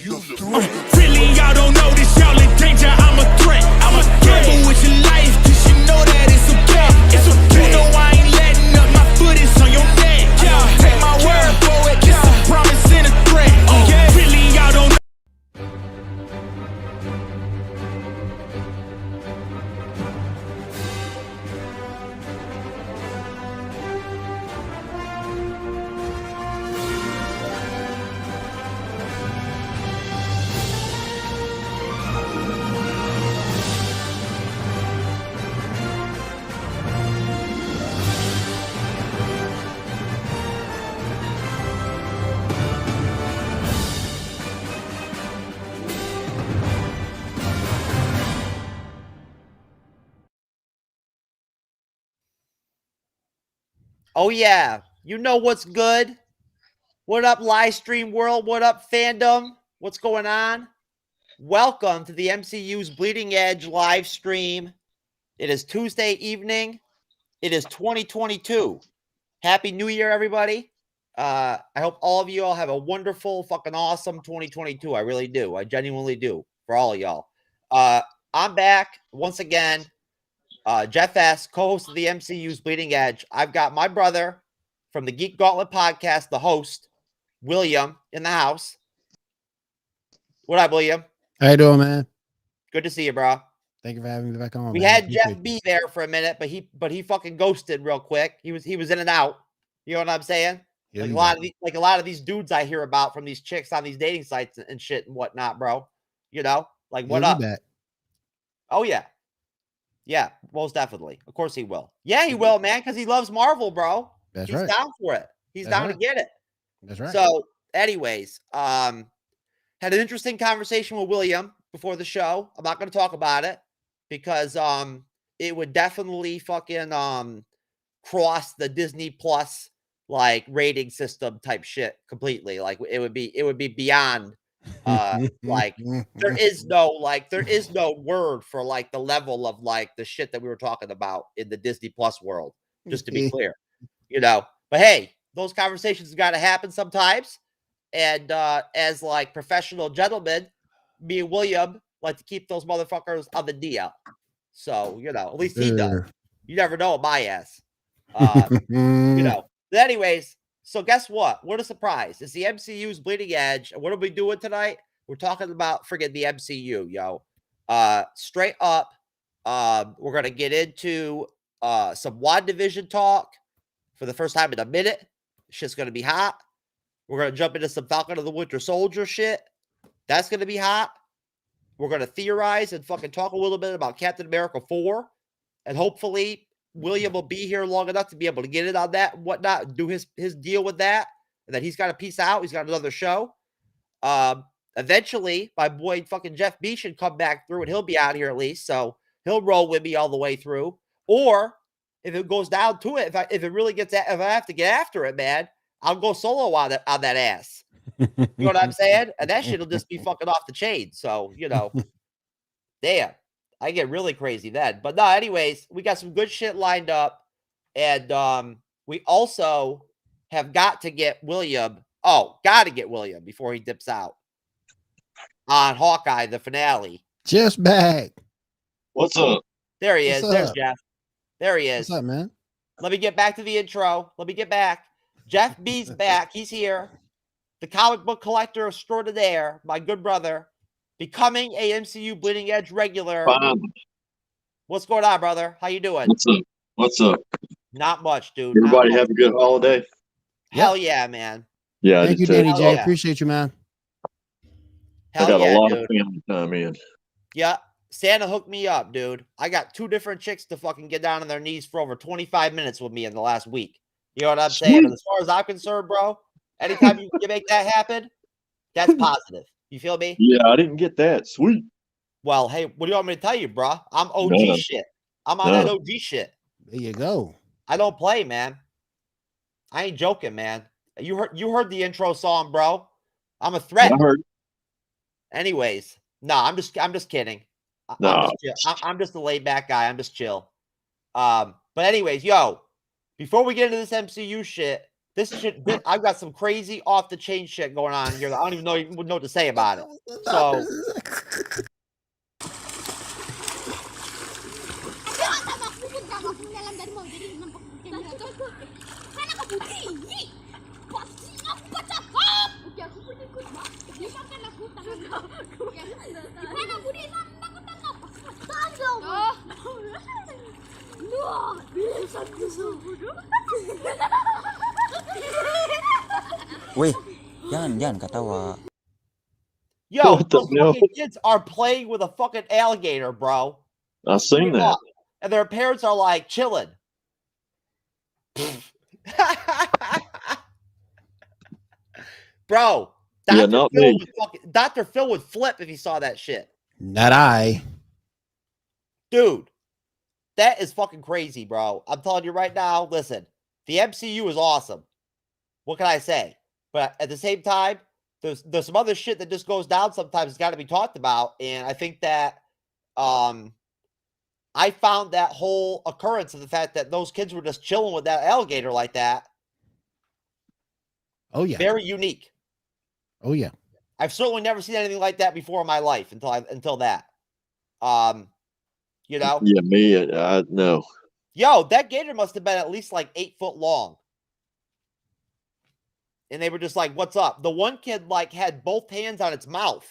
Really, y'all don't know this, y'all in danger. I'm a threat. I'm a gamble with your life, cause you know that it's okay. It's okay. You know I ain't letting up, my foot is on your neck. Take my word for it, it's a promise and a threat. Really, y'all don't know. Oh, yeah. You know what's good? What up, Livestream world? What up, fandom? What's going on? Welcome to the MCU's Bleeding Edge live stream. It is Tuesday evening. It is 2022. Happy New Year, everybody. I hope all of you all have a wonderful, fucking awesome 2022. I really do. I genuinely do. For all of y'all. I'm back once again. Jeff S., co-host of the MCU's Bleeding Edge. I've got my brother from the Geek Gauntlet podcast, the host, William, in the house. What up, William? How you doing, man? Good to see you, bro. Thank you for having me back on. We man. had Jeff B there for a minute, but he fucking ghosted real quick. He was in and out. You know what I'm saying? Yeah, Like a lot of these dudes I hear about from these chicks on these dating sites and shit and whatnot, bro. You know, like what up? Back. Oh yeah. Yeah, most definitely. Of course he will. Yeah, he will, man, because he loves Marvel, bro. That's He's right. down for it. He's down to get it. That's right. So, anyways, had an interesting conversation with William before the show. I'm not going to talk about it because it would definitely fucking cross the Disney Plus like rating system type shit completely. Like it would be beyond like there is no word for like the level of like the shit that we were talking about in the Disney Plus world, just to be clear, you know. But hey, those conversations got to happen sometimes, and as like professional gentlemen, me and William like to keep those motherfuckers on the DL. So you know, at least he does. You never know with my ass, you know. But anyways, so guess what? What a surprise. It's the MCU's Bleeding Edge. And what are we doing tonight? We're talking about friggin' the MCU, yo. Straight up, we're going to get into some Wandavision talk for the first time in a minute. Shit's going to be hot. We're going to jump into some Falcon of the Winter Soldier shit. That's going to be hot. We're going to theorize and fucking talk a little bit about Captain America 4. And hopefully William will be here long enough to be able to get it on that and whatnot, do his deal with that, and then he's got to peace out. He's got another show. Eventually, my boy fucking Jeff B should come back through, and he'll be out here at least, so he'll roll with me all the way through. Or if it goes down to it, if it really gets, if I have to get after it, man, I'll go solo on that ass. You know what I'm saying? And that shit'll just be fucking off the chain. So you know, damn. I get really crazy then. But no, anyways, we got some good shit lined up. And we also have got to get William. Oh, got to get William before he dips out on Hawkeye, the finale. Just back. What's up? There he is. There's Jeff. There he is. What's up, man? Let me get back to the intro. Let me get back. Jeff B's back. He's here. The comic book collector extraordinaire, my good brother. Becoming a MCU Bleeding Edge regular. What's going on, brother? How you doing? What's up? What's up? Not much, dude. Everybody have a good holiday. Hell yeah, man. Yeah, thank you, Danny J. Appreciate you, man. Hell I got yeah, a lot dude. of family time in. Yeah, Santa hooked me up, dude. I got 2 different chicks to fucking get down on their knees for over 25 minutes with me in the last week. You know what I'm saying? And as far as I'm concerned, bro, anytime you can make that happen, that's positive. You feel me? Yeah, I didn't get that. Sweet. Well, hey, what do you want me to tell you, bro? I'm OG shit. I'm on that OG shit. There you go. I don't play, man. I ain't joking, man. You heard the intro song, bro. I'm a threat. I heard. Anyways, no, I'm just kidding. I'm just a laid back guy. I'm just chill. But anyways, yo, before we get into this MCU shit, I've got some crazy off the chain shit going on here that I don't even know what to say about it. So Wih, jangan ketawa. yo, What the those hell? fucking kids are playing with a fucking alligator, bro. I seen that. And their parents are like chilling. Bro, Yeah, not me. Dr. Phil would flip if he saw that shit. Not I. Dude, that is fucking crazy, bro. I'm telling you right now, listen, the MCU is awesome. What can I say? But at the same time, there's some other shit that just goes down sometimes. It's got to be talked about. And I think that I found that whole occurrence of the fact that those kids were just chilling with that alligator like that. Oh yeah. Very unique. Oh yeah. I've certainly never seen anything like that before in my life until that. You know? Yeah, me. I know. Yo, that gator must have been at least like 8 foot long. And they were just like, what's up? The one kid like had both hands on its mouth,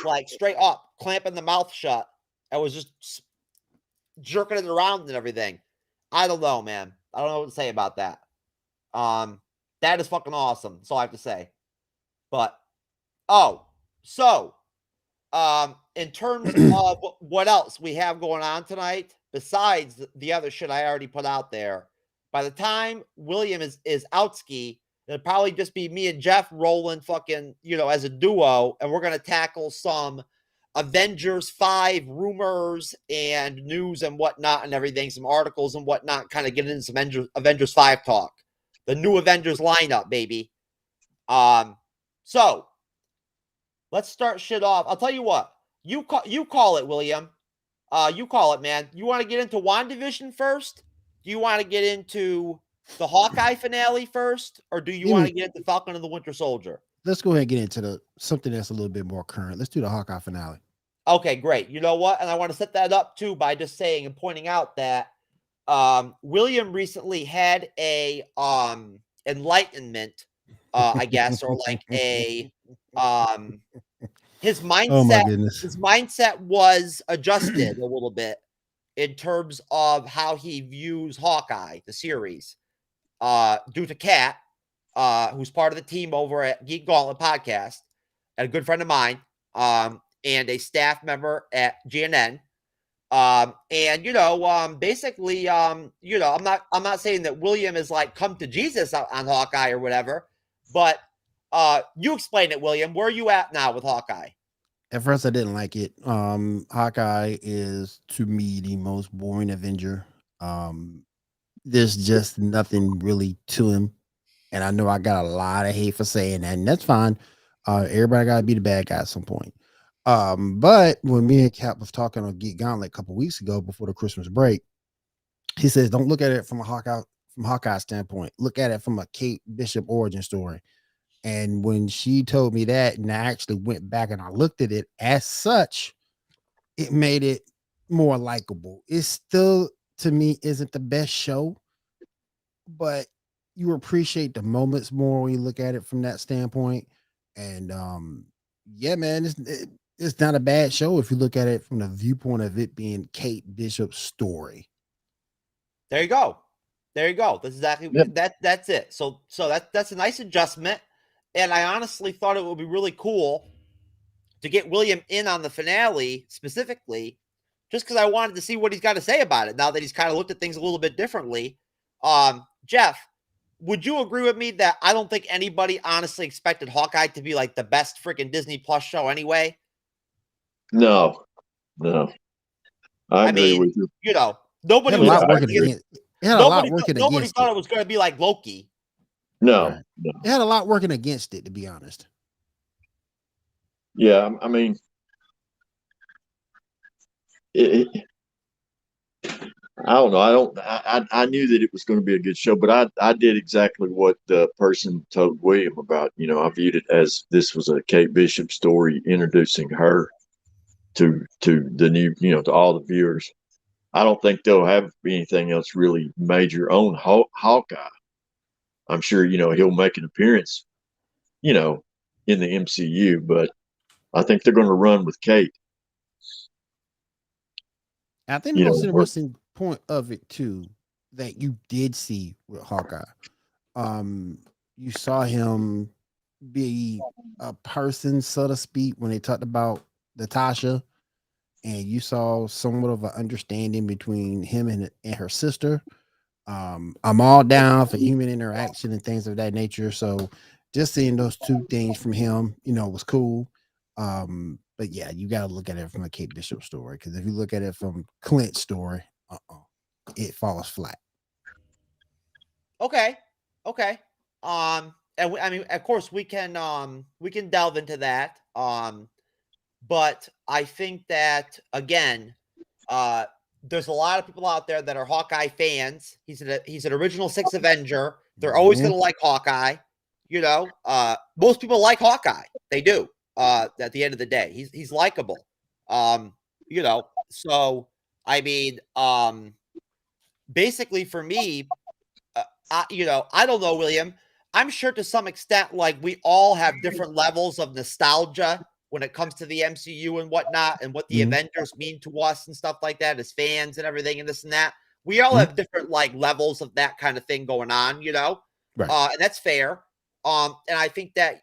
like straight up, clamping the mouth shut. And was just jerking it around and everything. I don't know, man. I don't know what to say about that. That is fucking awesome. That's all I have to say. But, in terms of what else we have going on tonight, besides the other shit I already put out there, by the time William is outski, it'll probably just be me and Jeff rolling fucking, as a duo, and we're going to tackle some Avengers 5 rumors and news and whatnot and everything, some articles and whatnot, kind of get into some Avengers 5 talk. The new Avengers lineup, baby. So let's start shit off. I'll tell you what. You call it, William. You call it, man. You want to get into Wandavision first? Do you want to get into the Hawkeye finale first? Or do you want to get into Falcon and the Winter Soldier? Let's go ahead and get into something that's a little bit more current. Let's do the Hawkeye finale. Okay, great. You know what? And I want to set that up too by just saying and pointing out that William recently had a enlightenment, I guess, or like a his mindset. Oh my goodness. His mindset was adjusted a little bit in terms of how he views Hawkeye, the series, due to Kat, who's part of the team over at Geek Gauntlet Podcast, and a good friend of mine, and a staff member at GNN. Basically, I'm not saying that William is like come to Jesus on Hawkeye or whatever, but you explain it, William. Where are you at now with Hawkeye? At first, I didn't like it. Hawkeye is, to me, the most boring Avenger. There's just nothing really to him. And I know I got a lot of hate for saying that, and that's fine. Everybody got to be the bad guy at some point. But when me and Cap was talking on Geek Gauntlet a couple weeks ago before the Christmas break, he says, don't look at it from Hawkeye standpoint. Look at it from a Kate Bishop origin story. And when she told me that, and I actually went back and I looked at it as such, it made it more likable. It still, to me, isn't the best show, but you appreciate the moments more when you look at it from that standpoint. And yeah, man, it's not a bad show if you look at it from the viewpoint of it being Kate Bishop's story. There you go. That's exactly that's it. So that's a nice adjustment. And I honestly thought it would be really cool to get William in on the finale specifically, just because I wanted to see what he's got to say about it now that he's kind of looked at things a little bit differently. Jeff, would you agree with me that I don't think anybody honestly expected Hawkeye to be like the best freaking Disney Plus show anyway? No. I agree with you. Nobody It had a lot working nobody against thought it. it was going to be like Loki. No, Right. no. It had a lot working against it, to be honest. Yeah, I mean, I don't know. I knew that it was going to be a good show, but I did exactly what the person told William about. I viewed it as this was a Kate Bishop story introducing her to the new, to all the viewers. I don't think they'll have anything else really major on Hawkeye. I'm sure, he'll make an appearance, in the MCU, but I think they're going to run with Kate. I think the most interesting point of it too that you did see with Hawkeye, you saw him be a person, so to speak, when they talked about Natasha, and you saw somewhat of an understanding between him and her sister. I'm all down for human interaction and things of that nature. So just seeing those two things from him, was cool. But yeah, you got to look at it from a Kate Bishop story, because if you look at it from Clint's story, it falls flat. Okay. And I mean, of course, we can delve into that. But I think that again, there's a lot of people out there that are Hawkeye fans. He's an original 6 Avenger. They're always going to like Hawkeye. Most people like Hawkeye. They do. At the end of the day, he's likable. So I mean, basically for me, I don't know, William. I'm sure to some extent, like, we all have different levels of nostalgia when it comes to the MCU and whatnot, and what the Avengers mean to us and stuff like that as fans and everything and this and that. We all have different like levels of that kind of thing going on, Right. And that's fair. And I think that,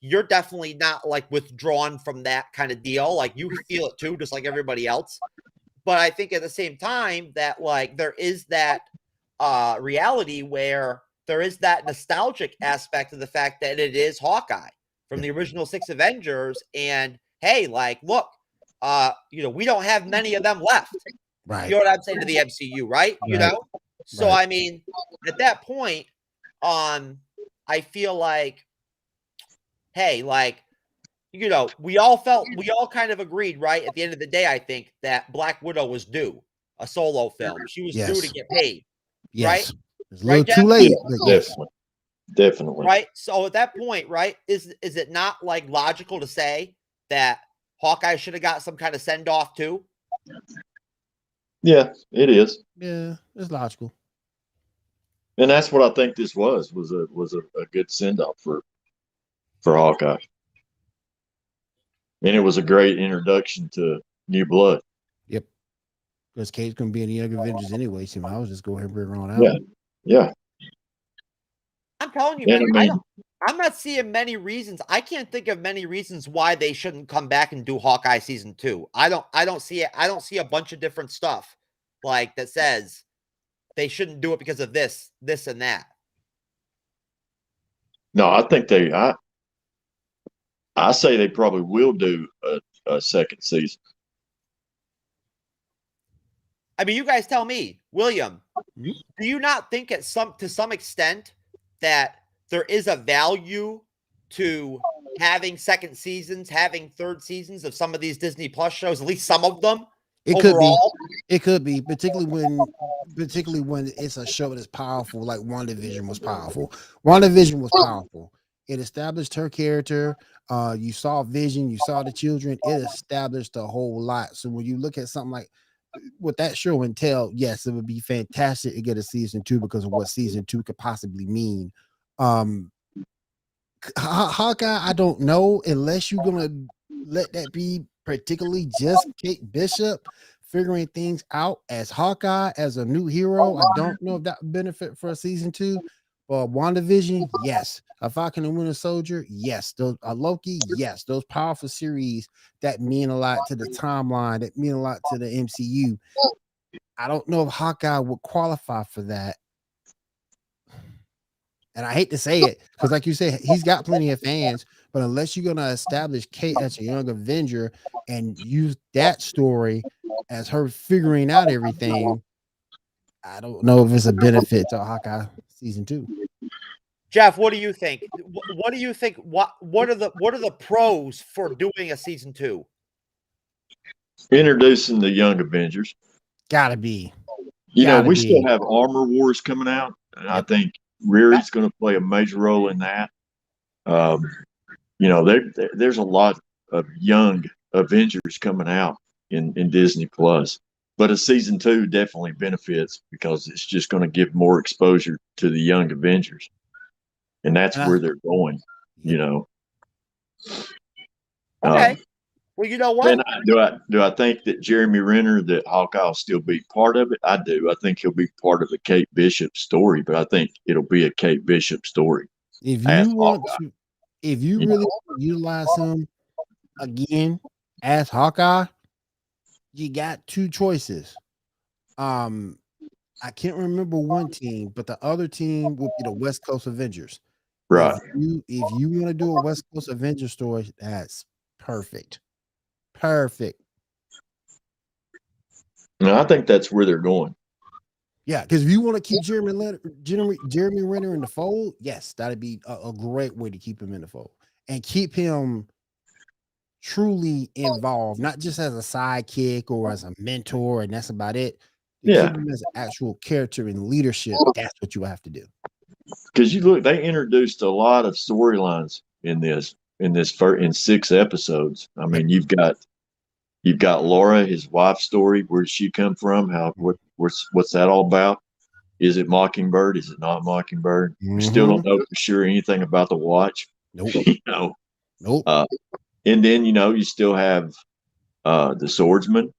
you're definitely not like withdrawn from that kind of deal. Like, you feel it too, just like everybody else. But I think at the same time that like there is that reality where there is that nostalgic aspect of the fact that it is Hawkeye from the original 6 Avengers. And hey, like, look, we don't have many of them left. Right. You know what I'm saying, to the MCU, right? So I mean, at that point, I feel like, hey, like, we all kind of agreed, right? At the end of the day, I think that Black Widow was due a solo film. She was due to get paid. Yes. Right? It's a little too late. Definitely. Right. So at that point, right, is it not like logical to say that Hawkeye should have got some kind of send off too? Yeah, it is. Yeah, it's logical. And that's what I think this was a good send off for Hawkeye. And it was a great introduction to new blood. Yep. Because Kate's gonna be in the Young Avengers anyway, so I was just go ahead and bring her on out. Yeah. I'm telling you, man, I'm not seeing many reasons. I can't think of many reasons why they shouldn't come back and do Hawkeye season 2. I don't see it. I don't see a bunch of different stuff like that says they shouldn't do it because of this and that. No, I think I say they probably will do a second season. I mean, you guys tell me, William, do you not think to some extent that there is a value to having second seasons, having third seasons of some of these Disney Plus shows, at least some of them? It overall? could be, particularly when it's a show that's powerful, like WandaVision was powerful. WandaVision was powerful. It established her character. You saw Vision, you saw the children. It established a whole lot. So when you look at something like what that show entail, yes, it would be fantastic to get a season 2 because of what season 2 could possibly mean. Hawkeye, I don't know, unless you're gonna let that be particularly just Kate Bishop figuring things out as Hawkeye, as a new hero. I don't know if that would benefit for a season 2. But WandaVision, yes. A Falcon and Winter Soldier, yes. Those Loki, yes. Those powerful series that mean a lot to the timeline, that mean a lot to the MCU. I don't know if Hawkeye would qualify for that. And I hate to say it, because like you said, he's got plenty of fans, but unless you're going to establish Kate as a young Avenger and use that story as her figuring out everything, I don't know if it's a benefit to Hawkeye season 2. Jeff, what do you think? What do you think? What are the pros for doing a season 2? Introducing the young Avengers. Gotta be. You know, Gotta we be. still have Armor Wars coming out, and I think Riri's going to play a major role in that. You know, there's a lot of young Avengers coming out in Disney Plus, but a season 2 definitely benefits because it's just going to give more exposure to the young Avengers, and that's where they're going. You know. Okay. Well, you know what? And do I think that Jeremy Renner, that Hawkeye will still be part of it? I do. I think he'll be part of the Kate Bishop story, but I think it'll be a Kate Bishop story. If you want to, if you really utilize him again as Hawkeye, you got two choices. I can't remember one team, but the other team would be the West Coast Avengers. Right. If you want to do a West Coast Avengers story, that's perfect. Perfect. No, I think that's where they're going. Yeah, because if you want to keep Jeremy Renner in the fold, yes, that'd be a great way to keep him in the fold and keep him truly involved, not just as a sidekick or as a mentor, and that's about it. Yeah. Keep him as an actual character in leadership. That's what you have to do. Because you look, they introduced a lot of storylines in 6 episodes. I mean, you've got Laura, his wife's story. Where did she come from? What's that all about? Is it Mockingbird? Is it not Mockingbird? We still don't know for sure anything about the watch. Nope. You know. Nope. And then you still have the swordsman.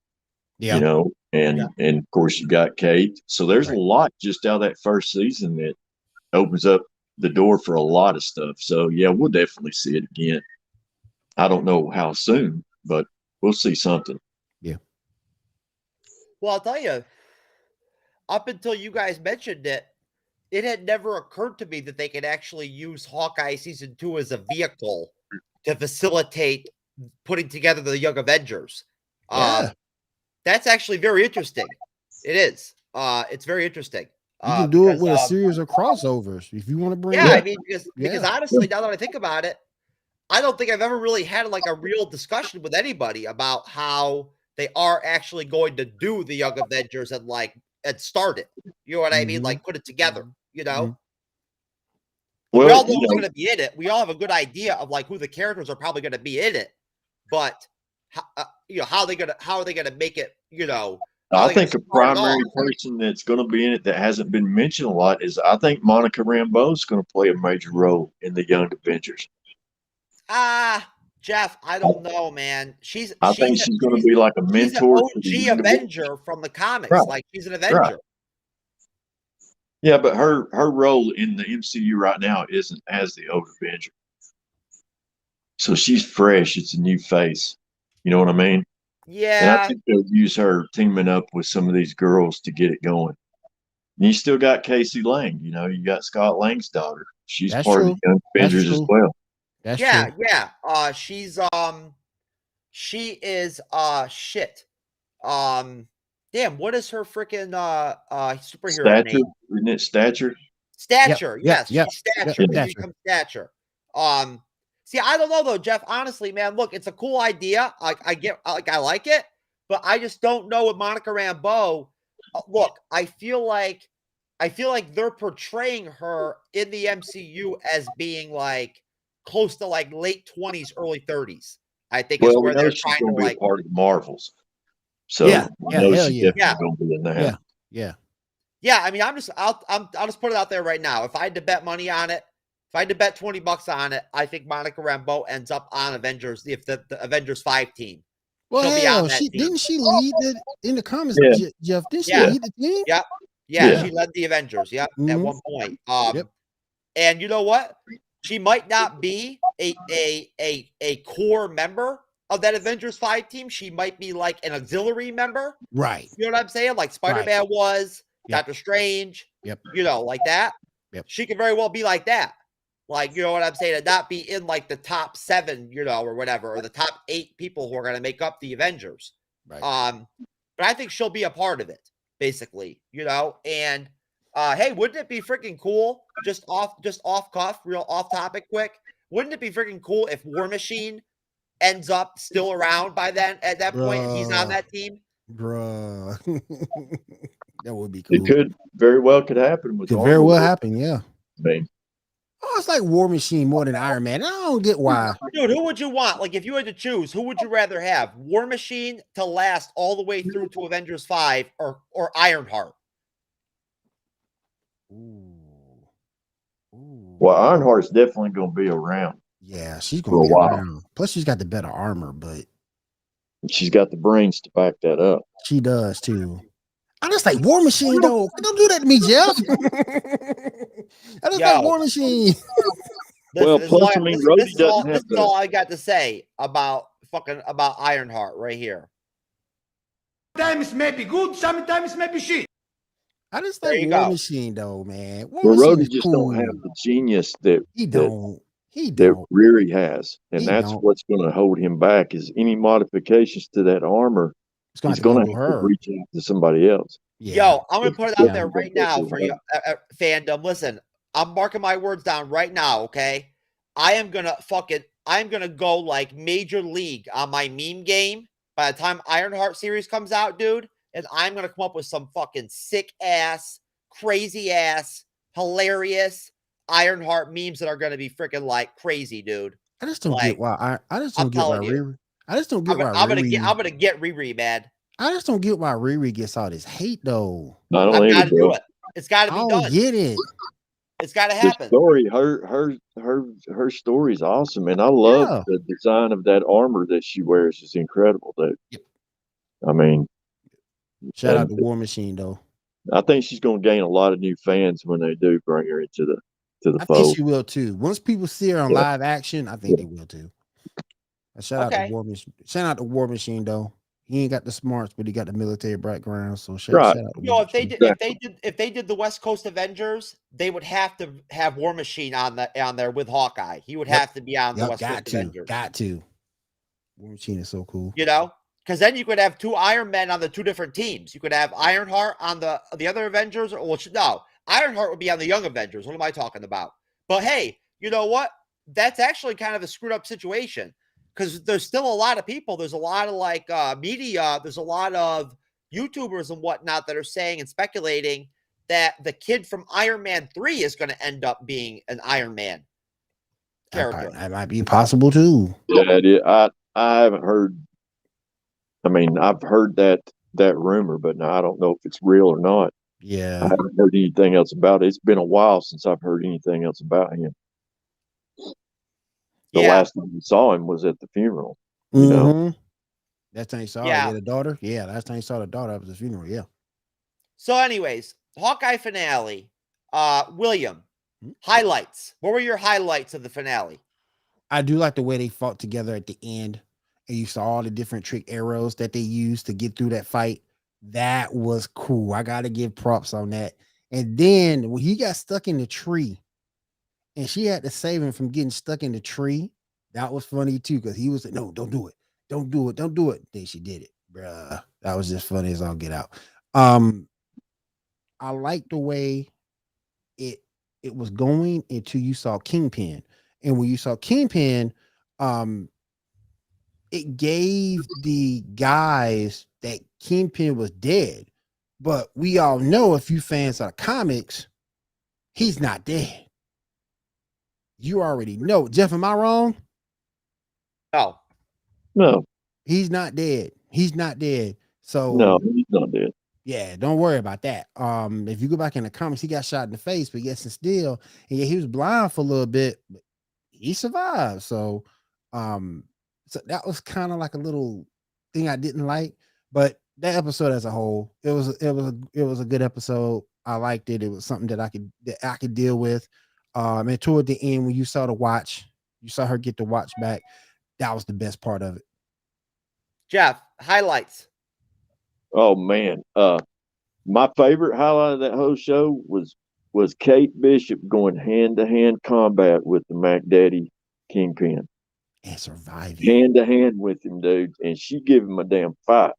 Yeah. You know, and of course you got Kate. So there's a lot just out of that first season that opens up the door for a lot of stuff. So yeah, we'll definitely see it again. I don't know how soon, but we'll see something. Yeah. Well, I'll tell you, up until you guys mentioned it, it had never occurred to me that they could actually use Hawkeye season 2 as a vehicle to facilitate putting together the Young Avengers. Yeah. That's actually very interesting. It is. It's very interesting. You can do it with a series of crossovers if you want to bring. Yeah, I mean, because honestly, now that I think about it, I don't think I've ever really had like a real discussion with anybody about how they are actually going to do the Young Avengers and start it. You know what I mean? Like put it together. You know. Well, we all know who's going to be in it. We all have a good idea of like who the characters are probably going to be in it, but how are they going to make it? You know. I think a primary person that's going to be in it that hasn't been mentioned a lot is I think Monica Rambeau is going to play a major role in the Young Avengers. Jeff, I don't know, man. I think she's going to be like a mentor. She's an OG Avenger from the comics. Right. Like she's an Avenger. Right. Yeah, but her role in the MCU right now isn't as the old Avenger. So she's fresh. It's a new face. You know what I mean? Yeah. And I think they'll use her teaming up with some of these girls to get it going. And you still got Casey Lang. You know, you got Scott Lang's daughter. She's part of the Young Avengers as well. That's true. Yeah. She is shit. Damn, what is her freaking superhero name? Isn't it Stature? Stature, yes. Yep. She's Stature. Stature. See, I don't know though, Jeff. Honestly, man, look, it's a cool idea. I like it, but I just don't know with Monica Rambeau. Look, I feel like they're portraying her in the MCU as being like close to like late 20s, early 30s. I think is where they're trying to be a part of the Marvels. So she's definitely going to be in there. Yeah. I mean, I'll just put it out there right now. If I had to bet money on it, if I had to bet $20 on it, I think Monica Rambeau ends up on Avengers, if the Avengers 5 team. Well, hell, didn't she lead it in the comics, Jeff? Didn't she lead the team? Yeah, she led the Avengers, at one point. And you know what? She might not be a core member of that Avengers 5 team. She might be like an auxiliary member. Right. You know what I'm saying? Like Spider-Man was, Doctor Strange, you know, like that. She could very well be like that. Like, you know what I'm saying? And not be in like the top 7, you know, or whatever, or the top 8 people who are going to make up the Avengers. Right. But I think she'll be a part of it, basically, you know. And hey, wouldn't it be freaking cool? Just off cuff, real off topic, quick. Wouldn't it be freaking cool if War Machine ends up still around by then? At that point, and he's on that team. Bruh. That would be It cool. could very well could happen with Could very well Arnold. happen, yeah. I mean, Oh, it's like War Machine more than Iron Man. I don't get why. Dude, who would you want? Like, if you had to choose, who would you rather have? War Machine to last all the way through to Avengers 5 or Ironheart? Ooh. Ooh. well, Ironheart's definitely going to be around. Yeah, she's for gonna a be while. around. Plus, she's got the better armor, but She's got the brains to back that up. she does too. I just like War Machine though. Don't do that to me, Jeff. I just like Yo. War Machine. Well, This is plus, all- I mean, this- Rhodey this is all- doesn't have this is all I got to say about Ironheart right here. Sometimes may be good, sometimes may be shit. I just There like you War go. Machine though, man. War Well, Machine Rhodey is just cool. don't have the genius that He don't. He that don't. Riri has, and He that's don't. what's going to hold him back. Is any modifications to that armor? It's gonna He's have to going go to through have to her. reach out to somebody else. Yeah. Yo, I'm gonna put it out Yeah. there right now for you, fandom. Listen, I'm marking my words down right now. Okay, I'm gonna go like Major League on my meme game by the time Ironheart series comes out, dude. And I'm gonna come up with some fucking sick ass, crazy ass, hilarious Ironheart memes that are gonna be freaking like crazy, dude. I just don't Like, get why I just I'm don't get why telling you. Riri. I just don't get I'm why gonna Riri. get Riri, man. I just don't get why Riri gets all this hate though. I don't I've either, got to do bro. it. It's got to I be don't done. get it. It's got to The happen. story, her story is awesome, and I love Yeah. the design of that armor that she wears. Is incredible. That Yep. I mean, Shout out and to War Machine though. I think she's going to gain a lot of new fans when they do bring her into the I think fold. she will too. Once people see her on Yeah. live action, I think they will too. Shout out to Okay. War Machine. Shout out to War Machine though. He ain't got the smarts, but he got the military background. So shout Right. out to Yo, War if they Machine. did if they did the West Coast Avengers, they would have to have War Machine on there with Hawkeye. He would Yep. have to be on the Yep, West got Coast to. Avengers. Got to. War Machine is so cool. You know, because then you could have two Iron Men on the two different teams. You could have Ironheart on the other Avengers, or no, Ironheart would be on the Young Avengers. What am I talking about? But hey, you know what? That's actually kind of a screwed up situation because there's still a lot of people. There's a lot of like media. There's a lot of YouTubers and whatnot that are saying and speculating that the kid from Iron Man 3 is going to end up being an Iron Man character. That might be possible too. Yeah, I haven't heard. I mean, I've heard that rumor, but now I don't know if it's real or not. I Yeah. haven't heard anything else about it. It's been a while since I've heard anything else about him. The Yeah. last time we saw him was at the funeral. You know, Mhm. Last time you saw her, Yeah. the daughter. Yeah, last time you saw the daughter at the funeral. Yeah. So, anyways, Hawkeye finale. William, Hmm? highlights. What were your highlights of the finale? I do like the way they fought together at the end, and you saw all the different trick arrows that they used to get through that fight. That was cool. I gotta give props on that. And then when he got stuck in the tree, and she had to save him from getting stuck in the tree, that was funny too, because he was like, "No, don't do it, don't do it, don't do it." Then she did it, bruh. That was just funny as all get out. I like the way it was going until you saw Kingpin. And when you saw Kingpin, it gave the guys that Kingpin was dead. But we all know, if you fans of comics, he's not dead. You already know. Jeff, am I wrong? No. no, He's not dead. He's not dead. So no, he's not dead. yeah, don't worry about that. If you go back in the comics, he got shot in the face, but yes, and still, and yeah, he was blind for a little bit, but he survived. So that was kind of like a little thing I didn't like, but that episode as a whole, it was a good episode. I liked it. It was something that I could deal with. And toward the end, when you saw her get the watch back, that was the best part of it. Jeff, highlights. Oh man, my favorite highlight of that whole show was Kate Bishop going hand to hand combat with the Mac Daddy Kingpin, And surviving. hand to hand with him, dude, and she gave him a damn fight.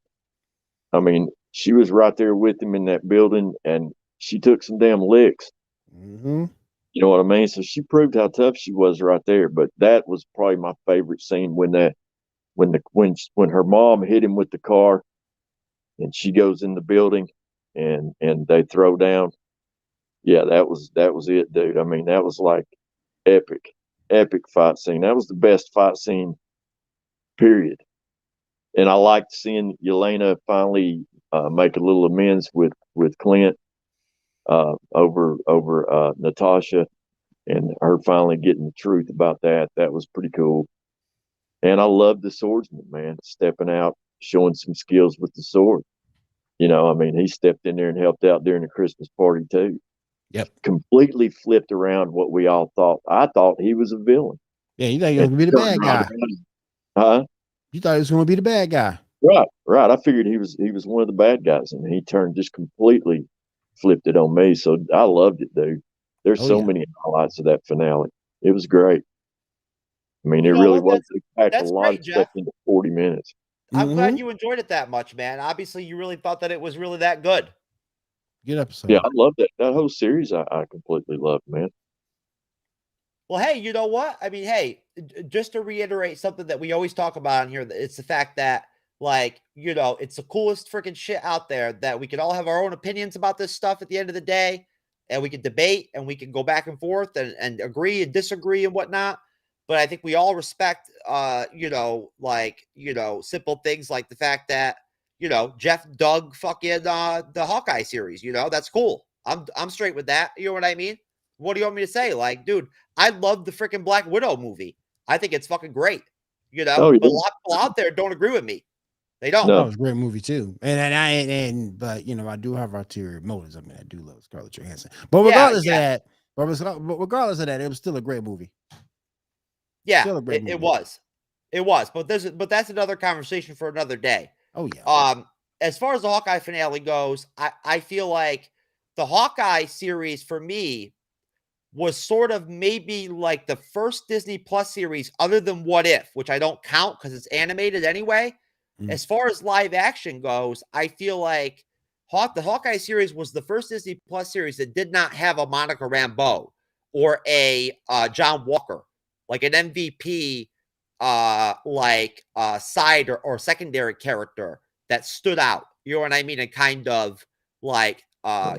I mean, she was right there with him in that building, and she took some damn licks. Mm-hmm. You know what I mean? So she proved how tough she was right there. But that was probably my favorite scene when her mom hit him with the car, and she goes in the building, and they throw down. Yeah, that was it, dude. I mean, that was like epic fight scene. That was the best fight scene, period. And I liked seeing Yelena finally make a little amends with Clint over Natasha, and her finally getting the truth about that. That was pretty cool. And I love the swordsman, man, stepping out, showing some skills with the sword. You know, I mean, he stepped in there and helped out during the Christmas party too. Yep. Completely flipped around what we all thought. I thought he was a villain. Yeah, you thought he was gonna be the bad guy. Huh? You thought he was gonna be the bad guy. Right. I figured he was one of the bad guys, and he turned just completely flipped it on me. So I loved it, dude. There's so many highlights of that finale. It was great. I mean, it really was. It packed a lot of stuff into 40 minutes. I'm glad you enjoyed it that much, man. Obviously, you really thought that it was really that good. Good episode. Yeah, I love that whole series. I completely loved, man. Well, hey, you know what? I mean, hey, just to reiterate something that we always talk about on here, it's the fact that, like, you know, it's the coolest freaking shit out there, that we can all have our own opinions about this stuff at the end of the day, and we can debate and we can go back and forth and agree and disagree and whatnot. But I think we all respect, you know, like, you know, simple things like the fact that, you know, Jeff dug fucking the Hawkeye series. You know, that's cool. I'm straight with that. You know what I mean? What do you want me to say? Like, dude, I love the freaking Black Widow movie. I think it's fucking great. You know, but a lot of people out there don't agree with me. They don't. No, it was a great movie too. But you know, I do have ulterior motives. I mean, I do love Scarlett Johansson. But regardless of that, it was still a great movie. Yeah, it was. It was. But that's another conversation for another day. Oh yeah. As far as the Hawkeye finale goes, I feel like the Hawkeye series for me was sort of maybe like the first Disney Plus series other than What If, which I don't count because it's animated anyway. As far as live action goes, I feel like the Hawkeye series was the first Disney Plus series that did not have a Monica Rambeau or a John Walker, like an MVP, side or secondary character that stood out. You know what I mean? And kind of like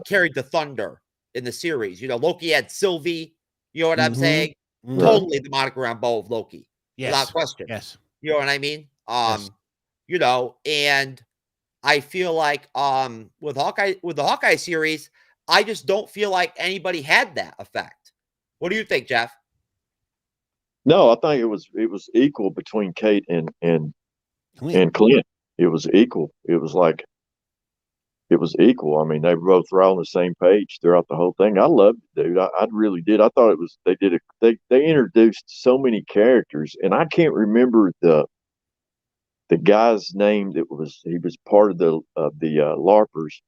carried the thunder in the series. You know, Loki had Sylvie. You know what I'm saying? Totally the Monica Rambeau of Loki, without question. Yes. You know what I mean? You know, and I feel like with the Hawkeye series, I just don't feel like anybody had that effect. What do you think, Jeff? No, I think it was equal between Kate and Clint. It was equal. It was equal. I mean, they both were on the same page throughout the whole thing. I loved it, dude. I really did. I thought they introduced so many characters, and I can't remember the guy's name he was part of the LARPers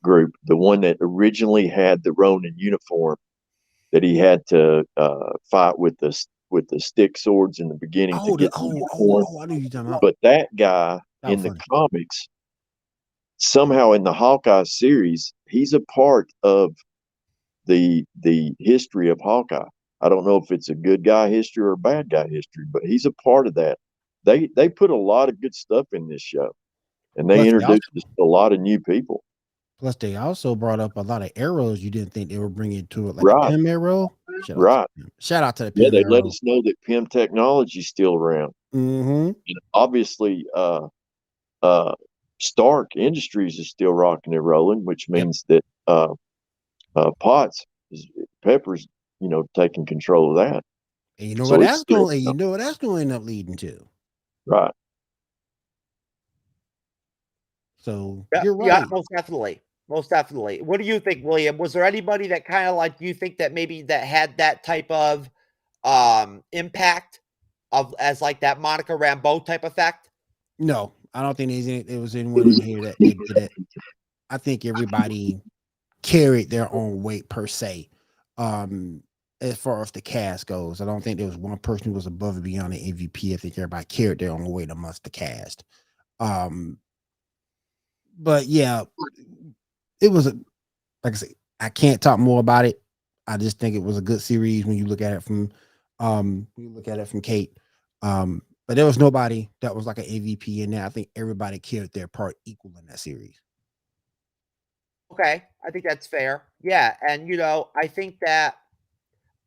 group, the one that originally had the Ronin uniform that he had to fight with the stick swords in the beginning to get the uniform. I know you're talking about. But that guy in the comics, somehow in the Hawkeye series, he's a part of the history of Hawkeye. I don't know if it's a good guy history or a bad guy history, but he's a part of that. They put a lot of good stuff in this show, and they introduced a lot of new people. Plus, they also brought up a lot of arrows you didn't think they were bringing to it, like the Pym arrow. Shout out to the Pym they arrow. let us know that Pym technology's still around. And obviously, Stark Industries is still rocking and rolling, which means that Pepper's, you know, taking control of that. And you know what that's going. You know what that's going to end up leading to. Right. So you're right. Yeah, most definitely. Most definitely. What do you think, William? Was there anybody that kind of like, do you think that maybe that had that type of impact as like that Monica Rambeau type effect? No, I don't think there was anyone in here that did it. I think everybody carried their own weight per se. As far as the cast goes, I don't think there was one person who was above and beyond the MVP. I think everybody carried their own weight amongst the cast. But yeah, it was like I say, I can't talk more about it. I just think it was a good series when you look at it from Kate. But there was nobody that was like an AVP in there. I think everybody carried their part equal in that series. Okay, I think that's fair. Yeah, and I think that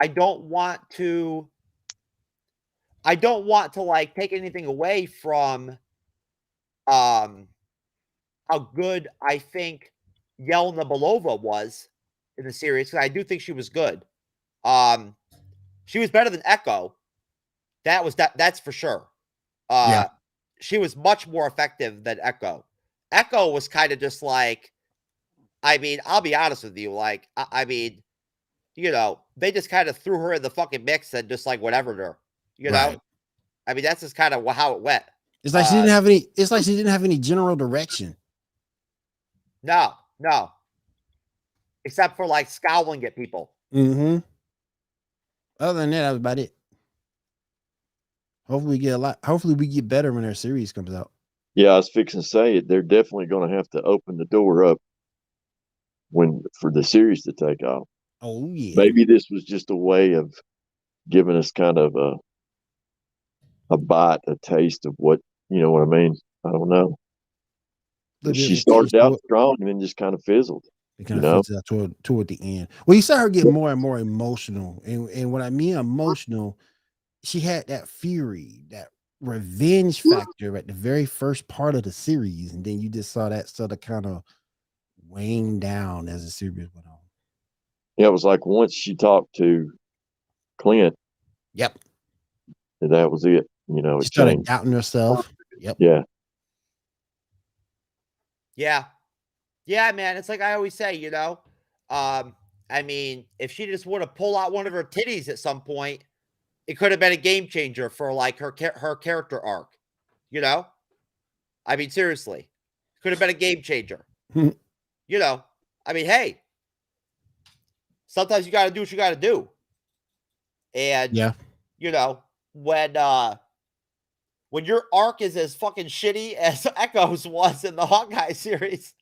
I don't want to like take anything away from how good I think Yelena Belova was in the series, because I do think she was good. She was better than Echo. That's for sure. Yeah. She was much more effective than Echo. Echo was kind of just like, I mean, I'll be honest with you, like, I mean, they just kind of threw her in the fucking mix and just like whatever her, Right. I mean, that's just kind of how it went. It's like she didn't have any. It's like she didn't have any general direction. No, except for like scowling at people. Mm-hmm. Other than that was about it. Hopefully we get better when their series comes out. Yeah, I was fixing to say it. They're definitely going to have to open the door up for the series to take off. Oh yeah. Maybe this was just a way of giving us kind of a bite, a taste of what what I mean. I don't know. She started out strong and then just kind of fizzled. It kind of fizzled out toward the end. Well, you saw her get more and more emotional, and what I mean emotional, she had that fury, that revenge factor at the very first part of the series, and then you just saw that sort of kind of weighing down as the series went on. Yeah, it was like once she talked to Clint. Yep. That was it. She started doubting herself. Yep. Yeah. Yeah, man. It's like I always say, I mean, if she just would have pulled out one of her titties at some point, it could have been a game changer for like her character arc. I mean, seriously, could have been a game changer. I mean, hey, sometimes you got to do what you got to do. And yeah, when your arc is as fucking shitty as Echo's was in the Hawkeye series,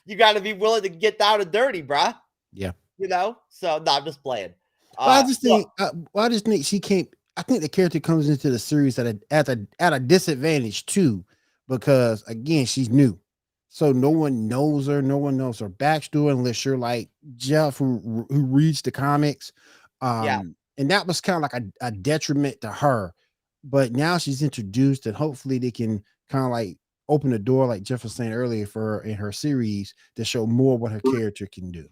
you got to be willing to get down and dirty, bruh. Yeah. So no, I'm just playing. I just think she can't. I think the character comes into the series at a disadvantage too, because again, she's new, so no one knows her. No one knows her backstory unless you're like Jeff, who reads the comics. And that was kind of like a detriment to her. But now she's introduced, and hopefully they can kind of like open the door, like Jeff was saying earlier, for her in her series to show more what her character can do.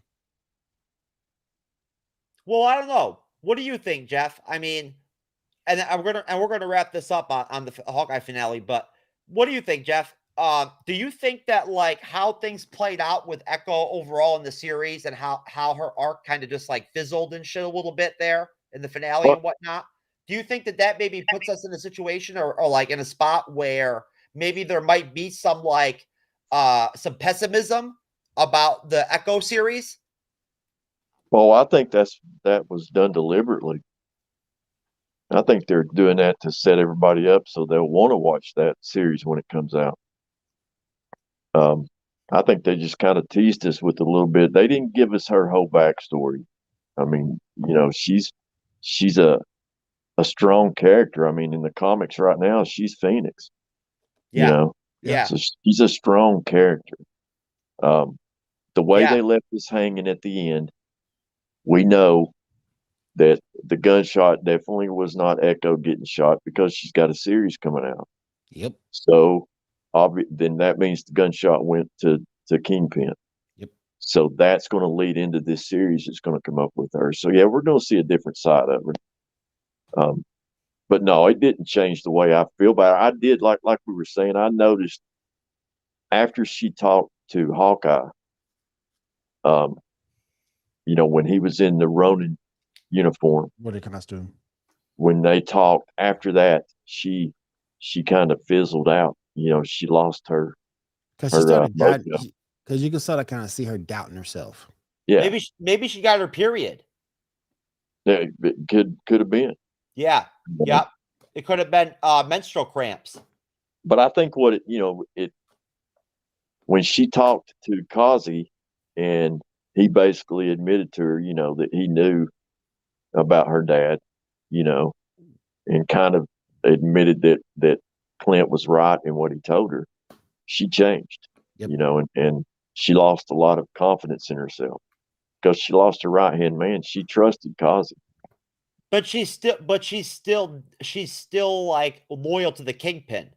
Well, I don't know. What do you think, Jeff? I mean, and we're gonna wrap this up on the Hawkeye finale. But what do you think, Jeff? Do you think that like how things played out with Echo overall in the series, and how her arc kind of just like fizzled and shit a little bit there in the finale and whatnot? Do you think that maybe puts us in a situation or like in a spot where maybe there might be some like some pessimism about the Echo series? Well, I think that was done deliberately. I think they're doing that to set everybody up so they'll want to watch that series when it comes out. I think they just kind of teased us with a little bit. They didn't give us her whole backstory. I mean, she's a strong character. I mean, in the comics right now, she's Phoenix. Yeah. So she's a strong character. The way they left us hanging at the end, we know that the gunshot definitely was not Echo getting shot because she's got a series coming out. Yep. So then that means the gunshot went to Kingpin. Yep. So that's going to lead into this series that's going to come up with her. So yeah, we're going to see a different side of her. But no, it didn't change the way I feel about her. I did like we were saying. I noticed after she talked to Hawkeye, when he was in the Ronin uniform, what a costume. When they talked after that, she kind of fizzled out. She lost her. Because she started because you can sort of kind of see her doubting herself. Yeah, maybe she got her period. Yeah, it could have been. Yeah, yep. It could have been menstrual cramps. But I think when she talked to Kazi, and he basically admitted to her, that he knew about her dad, and kind of admitted that Clint was right in what he told her, she changed. Yep. You know, and she lost a lot of confidence in herself because she lost her right hand man. She trusted Kazi. But she's still like loyal to the Kingpin.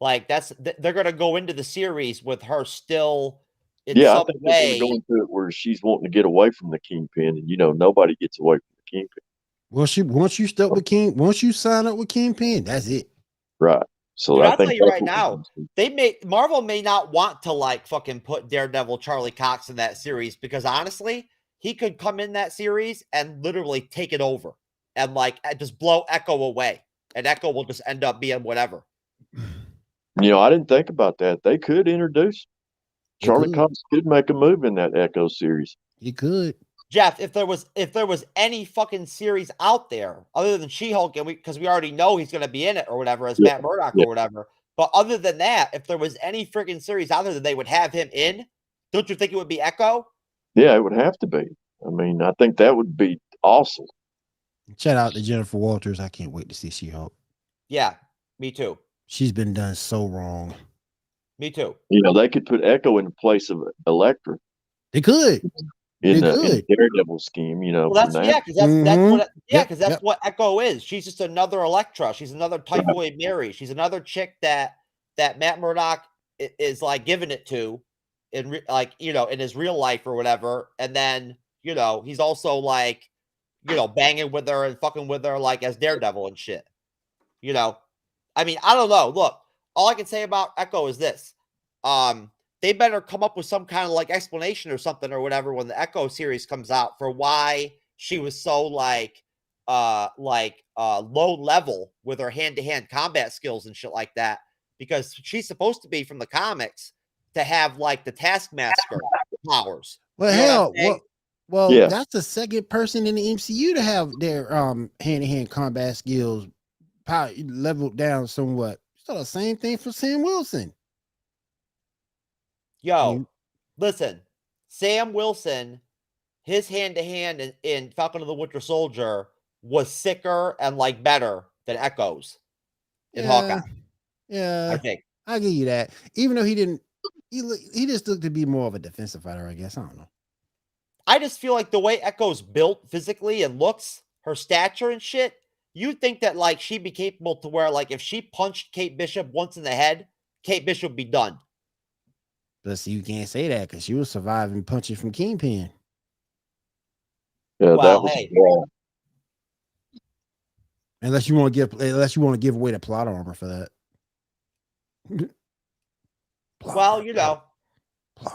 Like they're gonna go into the series with her still in Yeah, I some think they're way. going to it where she's wanting to get away from the Kingpin, and nobody gets away from the Kingpin. Once you stuck with King, once you sign up with Kingpin, that's it. Right. So Dude, I I'll think tell you right now, Marvel may not want to like fucking put Daredevil Charlie Cox in that series because honestly, he could come in that series and literally take it over and like just blow Echo away, and Echo will just end up being whatever. I didn't think about that. They could introduce Charlie Cox. Could make a move in that Echo series. He could. Jeff, if there was any fucking series out there other than She-Hulk, and because we already know he's going to be in it or whatever as Matt Murdock or whatever, but other than that, if there was any freaking series out there that they would have him in, don't you think it would be Echo? Yeah, it would have to be. I mean, I think that would be awesome. Shout out to Jennifer Walters. I can't wait to see She-Hulk. Yeah, me too. She's been done so wrong. Me too. They could put Echo in place of Elektra. They could. In the Daredevil scheme, Well, that's That's what Echo is. She's just another Elektra. She's another Typhoid Mary. She's another chick that Matt Murdock is like giving it to in in his real life or whatever. And then he's also like banging with her and fucking with her like as Daredevil and shit. I mean, I don't know. Look, all I can say about Echo is this. They better come up with some kind of like explanation or something or whatever when the Echo series comes out for why she was so low level with her hand-to-hand combat skills and shit like that, because she's supposed to be from the comics to have like the Taskmaster powers. Well, that's the second person in the MCU to have their hand-to-hand combat skills leveled down somewhat. So the same thing for Sam Wilson. Listen, Sam Wilson, his hand-to-hand in Falcon and the Winter Soldier was sicker and like better than Echo's in Hawkeye. Yeah, I think I'll give you that. Even though he just looked to be more of a defensive fighter, I guess. I don't know. I just feel like the way Echo's built physically and looks, her stature and shit, you'd think that like she'd be capable to where like if she punched Kate Bishop once in the head, Kate Bishop would be done. But see, you can't say that because she was surviving punching from Kingpin. Yeah, well, that was hey. wrong. Unless you want to give away the plot armor for that. Well,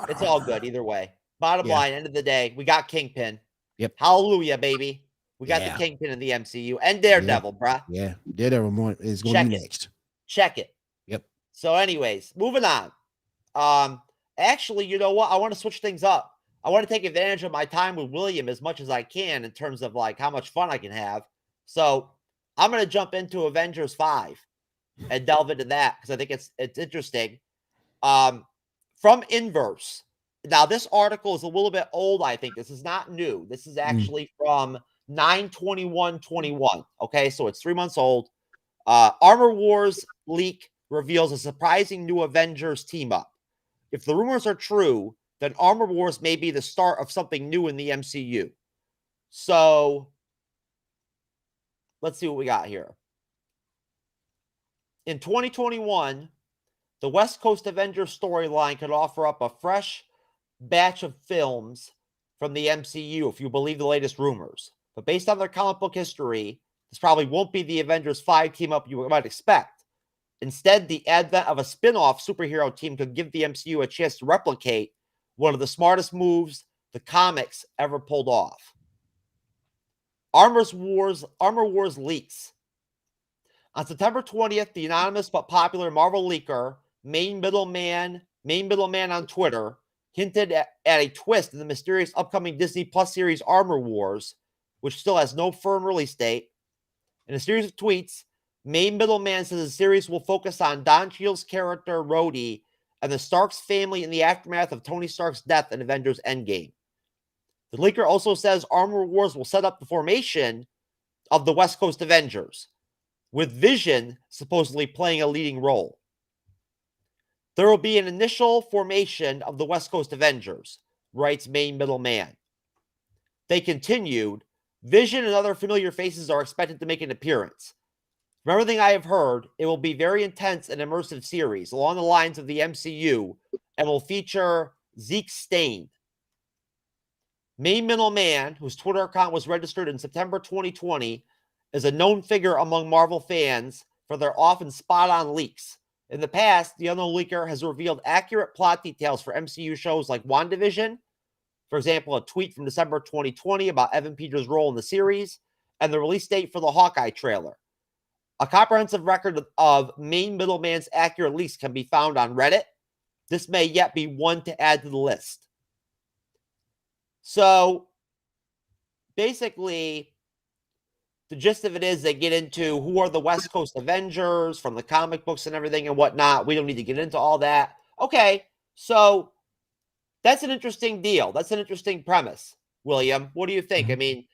it's all good either way. Bottom line, end of the day, we got Kingpin. Yep. Hallelujah, baby. We got the Kingpin in the MCU and Daredevil, bruh. Yeah, Daredevil is going to be next. Check it. Yep. So, anyways, moving on. Actually, you know what? I want to switch things up. I want to take advantage of my time with William as much as I can in terms of like how much fun I can have. So, I'm going to jump into Avengers 5 and delve into that because I think it's interesting. From Inverse. Now, this article is a little bit old, I think. This is not new. This is actually from 9/21/21. Okay, so it's 3 months old. Armor Wars leak reveals a surprising new Avengers team up. If the rumors are true, then Armor Wars may be the start of something new in the MCU. So, let's see what we got here. In 2021, the West Coast Avengers storyline could offer up a fresh batch of films from the MCU, if you believe the latest rumors. But based on their comic book history, this probably won't be the Avengers 5 team up you might expect. Instead, the advent of a spin-off superhero team could give the MCU a chance to replicate one of the smartest moves the comics ever pulled off. Armor Wars leaks. On September 20th, the anonymous but popular Marvel leaker, main middleman on Twitter, hinted at a twist in the mysterious upcoming Disney Plus series Armor Wars, which still has no firm release date. In a series of tweets, main middleman says the series will focus on Don Cheadle's character, Rhodey, and the Starks family in the aftermath of Tony Stark's death in Avengers Endgame. The leaker also says Armor Wars will set up the formation of the West Coast Avengers. with Vision supposedly playing a leading role. There will be an initial formation of the West Coast Avengers, writes main middleman. They continued, Vision and other familiar faces are expected to make an appearance. From everything I have heard, it will be very intense and immersive series along the lines of the MCU and will feature Zeke Stane. Main middleman, whose Twitter account was registered in September 2020, is a known figure among Marvel fans for their often spot-on leaks. In the past, the unknown leaker has revealed accurate plot details for MCU shows like WandaVision, for example, a tweet from December 2020 about Evan Peters' role in the series, and the release date for the Hawkeye trailer. A comprehensive record of main middleman's accurate leaks can be found on Reddit. This may yet be one to add to the list. So, basically, the gist of it is they get into who are the West Coast Avengers from the comic books and everything and whatnot. We don't need to get into all that. Okay, so that's an interesting deal. That's an interesting premise, William. What do you think? I mean,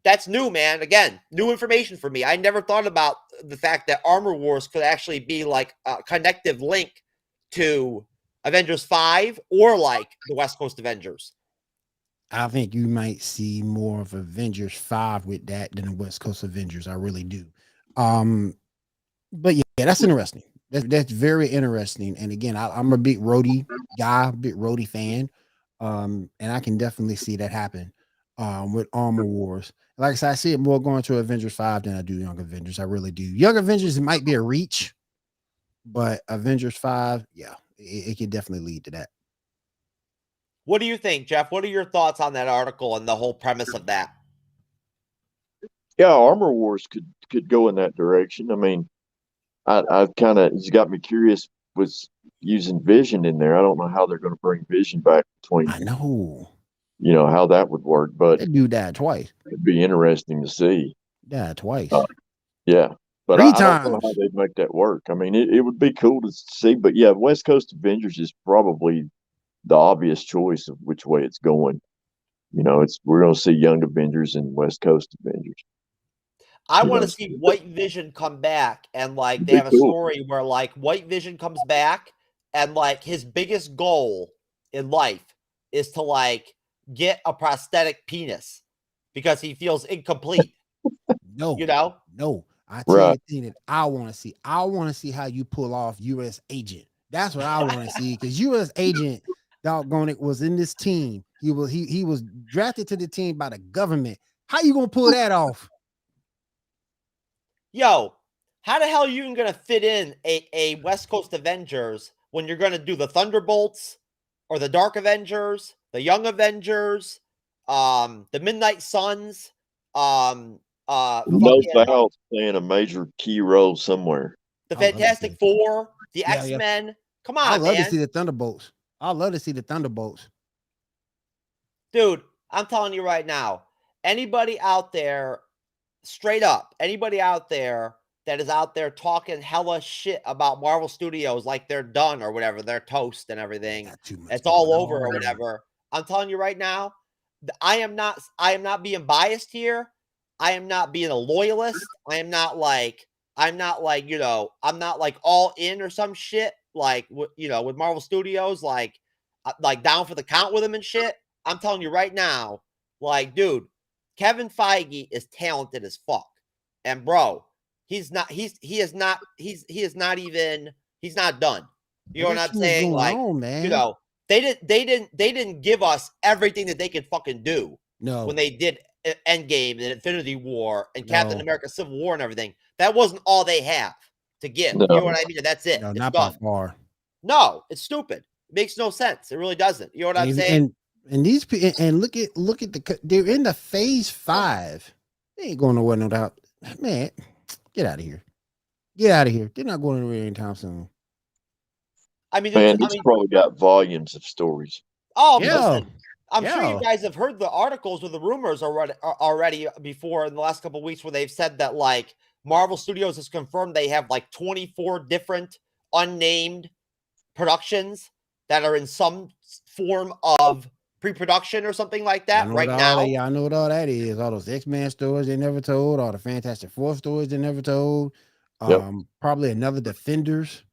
that's new, man. Again, new information for me. I never thought about the fact that Armor Wars could actually be like a connective link to Avengers 5 or like the West Coast Avengers. I think you might see more of Avengers 5 with that than the West Coast Avengers. I really do. But yeah, that's interesting. That's very interesting. And again, I'm a big Rhodey guy, big Rhodey fan. And I can definitely see that happen with Armor Wars. Like I said, I see it more going to Avengers 5 than I do Young Avengers. I really do. Young Avengers might be a reach, but Avengers 5, yeah, it could definitely lead to that. What do you think, Jeff? What are your thoughts on that article and the whole premise of that? Yeah, Armor Wars could go in that direction. I mean, I've kind of, it's got me curious with using Vision in there. I don't know how they're going to bring Vision back between. I know. You know how that would work, but that dude died twice. It'd be interesting to see. Died twice. Yeah, but 3 I times. don't know how they'd make that work. I mean, it would be cool to see, but yeah, West Coast Avengers is probably the obvious choice of which way it's going. You know, we're going to see Young Avengers and West Coast Avengers. I want to see White Vision come back and like they have a story where like White Vision comes back and like his biggest goal in life is to like get a prosthetic penis because he feels incomplete. No, you know, no. I tell you the thing that I want to see. I want to see how you pull off U.S. Agent. That's what I want to see because U.S. Agent, doggone it, was in this team. He was drafted to the team by the government. How you gonna pull that off? Yo, how the hell are you even gonna fit in a West Coast Avengers when you're gonna do the Thunderbolts or the Dark Avengers, the Young Avengers, the Midnight Suns, No Val's playing a major key role somewhere. The Fantastic Four, the X-Men. Yeah. Come on, I love to see the Thunderbolts. I love to see the Thunderbolts. Dude, I'm telling you right now, anybody out there, straight up, anybody out there that is out there talking hella shit about Marvel Studios like they're done or whatever, they're toast and everything, it's all over or whatever. I'm telling you right now, I am not being biased here. I am not being a loyalist. I'm not like, you know, I'm not like all in or some shit, like, you know, with Marvel Studios, like down for the count with them and shit. I'm telling you right now, like, dude, Kevin Feige is talented as fuck. And bro, he's not done. You know what I'm saying? Like, man. You know, they didn't give us everything that they could fucking do. No. When they did Endgame and Infinity War and Captain America Civil War and everything. That wasn't all they have to give. No. You know what I mean? That's it. No, it's not done. by far. No, it's stupid. It makes no sense. It really doesn't. You know what I'm saying? And these people, and look at they're in the phase 5. They ain't going nowhere, no doubt. Man, get out of here. Get out of here. They're not going anywhere anytime soon. I mean, it's probably got volumes of stories. Oh, yeah. Listen, I'm sure you guys have heard the articles or the rumors already before in the last couple of weeks where they've said that like Marvel Studios has confirmed they have like 24 different unnamed productions that are in some form of pre-production or something like that I know right what now. I know what all that is. All those X-Men stories they never told, all the Fantastic Four stories they never told. Yep. Probably another Defenders.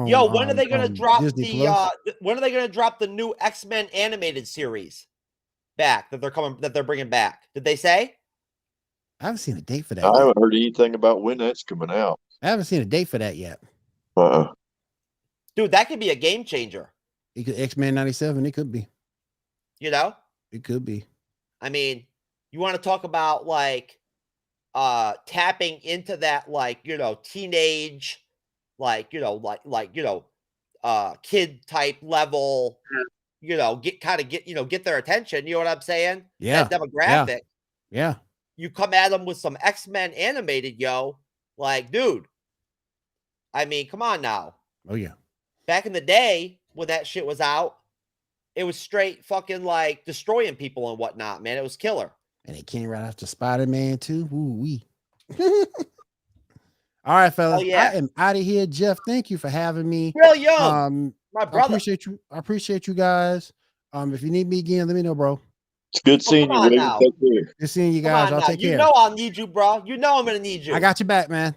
Yo, when are they gonna drop Disney the Plus? when are they gonna drop the new X-Men animated series back that they're bringing back? Did they say? I haven't seen a date for that I yet. haven't heard anything about when that's coming out. I haven't seen a date for that yet. Dude, that could be a game changer. It could X-Men 97. It could be. You know? It could be. I mean, you want to talk about like tapping into that, like, you know, teenage, like, you know, kid type level, you know, get their attention. You know what I'm saying? Yeah. That demographic. Yeah. You come at them with some X-Men animated, yo. Like, dude. I mean, come on now. Oh yeah. Back in the day when that shit was out, it was straight fucking like destroying people and whatnot, man. It was killer. And it came right after Spider-Man 2. Woo-wee. All right, fellas. yeah. I am out of here. Jeff, thank you for having me. Real young. My brother. I appreciate you guys. If you need me again, let me know, bro. It's good seeing come you, on William. now. Take care. Good seeing you guys. I'll take care. You know I'll need you, bro. You know I'm gonna need you. I got your back, man.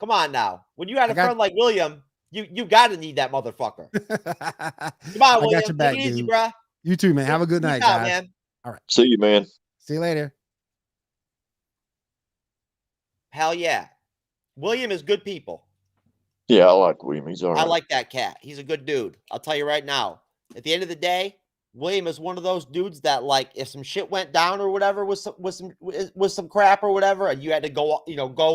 Come on now. When you got a friend like William, you gotta need that motherfucker. Come on, William. I got your back, Take it easy, dude. bro. You too, man. Have a good night, guys. Man. All right. See you, man. See you later. Hell yeah. William is good people. Yeah, I like William. He's all right. I like that cat. He's a good dude. I'll tell you right now. At the end of the day, William is one of those dudes that, like, if some shit went down or whatever with some crap or whatever, and you had to go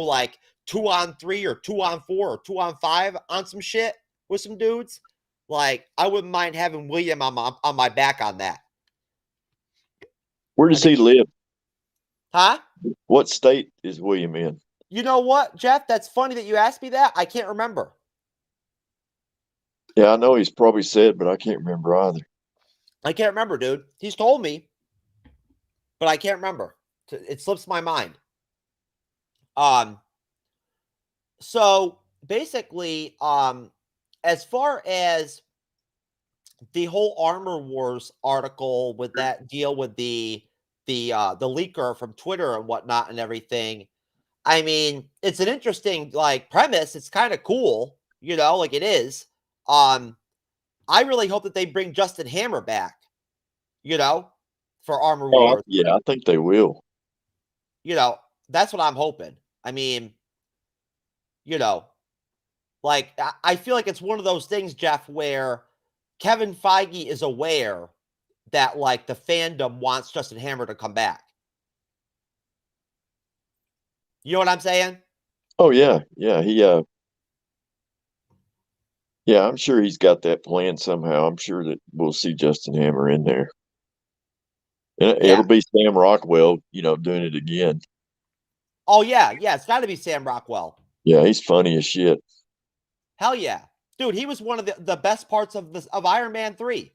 like 2-on-3 or 2-on-4 or 2-on-5 on some shit with some dudes, like, I wouldn't mind having William on my back on that. Where does he live? Huh? What state is William in? You know what, Jeff? That's funny that you asked me that. I can't remember. Yeah, I know he's probably said, but I can't remember either. I can't remember, dude. He's told me, but I can't remember. It slips my mind. So basically, as far as the whole Armor Wars article with that deal with the leaker from Twitter and whatnot and everything, I mean, it's an interesting like premise. It's kind of cool, you know, like it is. I really hope that they bring Justin Hammer back, you know, for Armor Wars. Yeah, I think they will. You know, that's what I'm hoping. I mean, you know, like, I feel like it's one of those things, Jeff, where Kevin Feige is aware that, like, the fandom wants Justin Hammer to come back. You know what I'm saying? Oh, yeah. Yeah, yeah, I'm sure he's got that plan somehow. I'm sure that we'll see Justin Hammer in there. And it'll be Sam Rockwell, you know, doing it again. Oh, yeah. Yeah, it's got to be Sam Rockwell. Yeah, he's funny as shit. Hell yeah. Dude, he was one of the best parts of Iron Man 3.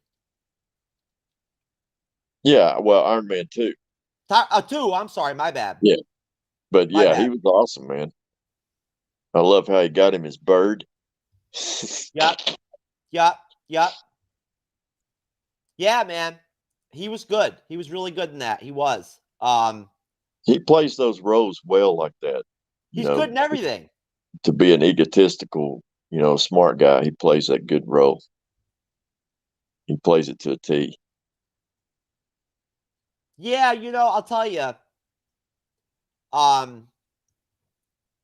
Yeah, well, Iron Man 2. 2, I'm sorry, my bad. Yeah. But yeah, he was awesome, man. I love how he got him his bird. Yep. Yeah, man. He was good. He was really good in that. He was. He plays those roles well like that. He's good in everything. To be an egotistical, you know, smart guy, he plays that good role. He plays it to a T. Yeah, you know, I'll tell you.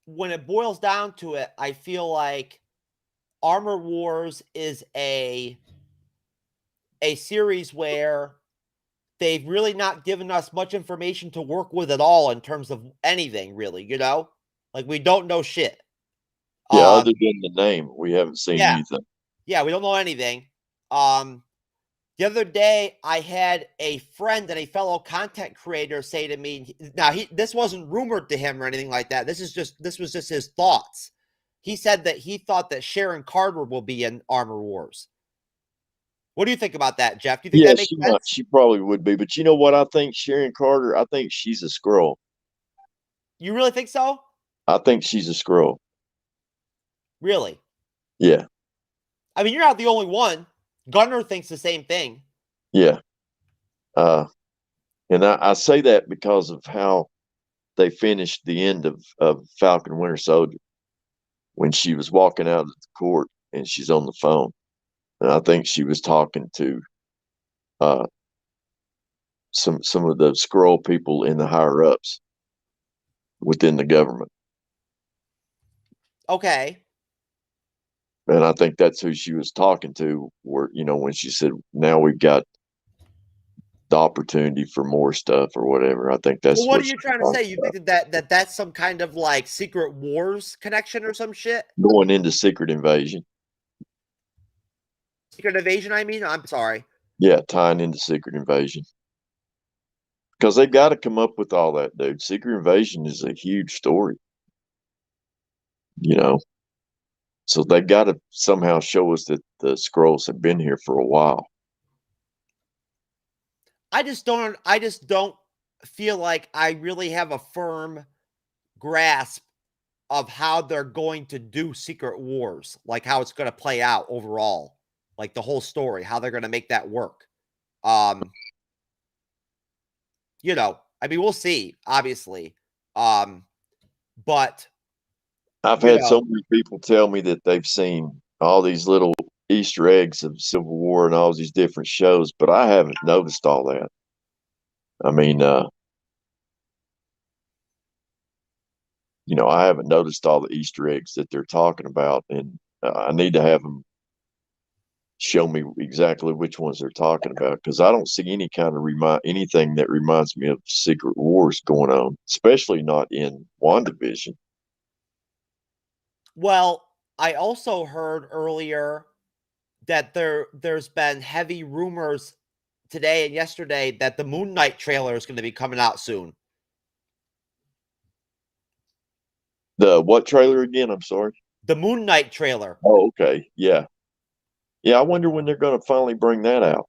When it boils down to it, I feel like Armor Wars is a series where they've really not given us much information to work with at all in terms of anything, really, you know? Like, we don't know shit. Yeah, other than the name, we haven't seen anything. Yeah, we don't know anything. The other day, I had a friend and a fellow content creator say to me, now this wasn't rumored to him or anything like that. This was just his thoughts. He said that he thought that Sharon Carter will be in Armor Wars. What do you think about that, Jeff? Do you think that makes sense? She probably would be. But you know what I think? Sharon Carter, I think she's a Skrull. You really think so? I think she's a Skrull. Really? Yeah. I mean, you're not the only one. Gunner thinks the same thing. Yeah. And I say that because of how they finished the end of Falcon Winter Soldier when she was walking out of the court and she's on the phone. And I think she was talking to uh, some of the Skrull people in the higher ups within the government. Okay. And I think that's who she was talking to, where, when she said, now we've got the opportunity for more stuff or whatever. I think that's Well, what are she you trying to was say? You think that's some kind of like Secret Wars connection or some shit? going into Secret Invasion. Secret Invasion, I mean? I'm sorry. Yeah, tying into Secret Invasion. Because they've got to come up with all that, dude. Secret Invasion is a huge story. So they've got to somehow show us that the Skrulls have been here for a while. I just don't feel like I really have a firm grasp of how they're going to do Secret Wars, like how it's going to play out overall, like the whole story, how they're going to make that work. I mean, we'll see, obviously. But I've had so many people tell me that they've seen all these little Easter eggs of Civil War and all these different shows, but I haven't noticed all that. I mean, I haven't noticed all the Easter eggs that they're talking about, and I need to have them show me exactly which ones they're talking about, because I don't see any kind of anything that reminds me of Secret Wars going on, especially not in WandaVision. Well, I also heard earlier that there's been heavy rumors today and yesterday that the Moon Knight trailer is going to be coming out soon. The what trailer again? I'm sorry. The Moon Knight trailer. Oh, okay. Yeah. Yeah, I wonder when they're going to finally bring that out.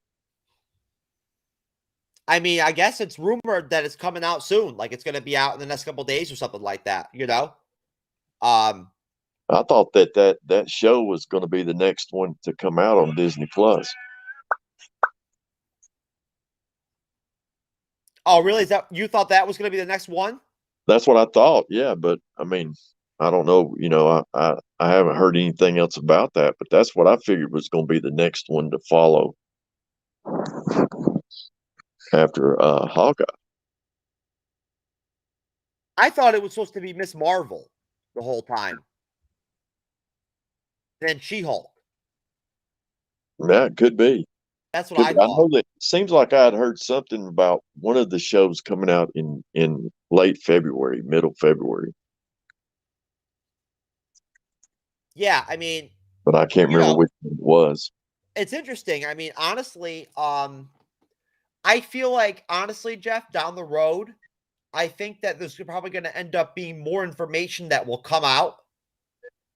I mean, I guess it's rumored that it's coming out soon. Like it's going to be out in the next couple of days or something like that, I thought that show was going to be the next one to come out on Disney Plus. Oh, really? Is that you thought that was going to be the next one? That's what I thought. Yeah, but I mean, I don't know. I haven't heard anything else about that, but that's what I figured was going to be the next one to follow after Hawkeye. I thought it was supposed to be Miss Marvel the whole time. Then She-Hulk. Yeah, it could be. That's what I thought. I know that it seems like I had heard something about one of the shows coming out in late February, middle February. Yeah, I mean, but I can't remember which one it was. It's interesting. I mean, honestly, I feel like, honestly, Jeff, down the road, I think that there's probably going to end up being more information that will come out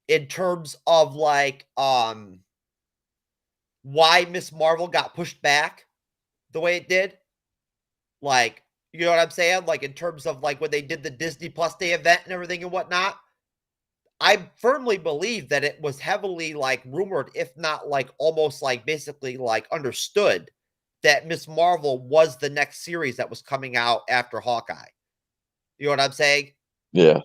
in terms of like why Miss Marvel got pushed back the way it did. Like, you know what I'm saying? Like in terms of like when they did the Disney Plus Day event and everything and whatnot. I firmly believe that it was heavily like rumored, if not like almost like basically like understood that Miss Marvel was the next series that was coming out after Hawkeye. You know what I'm saying? Yeah.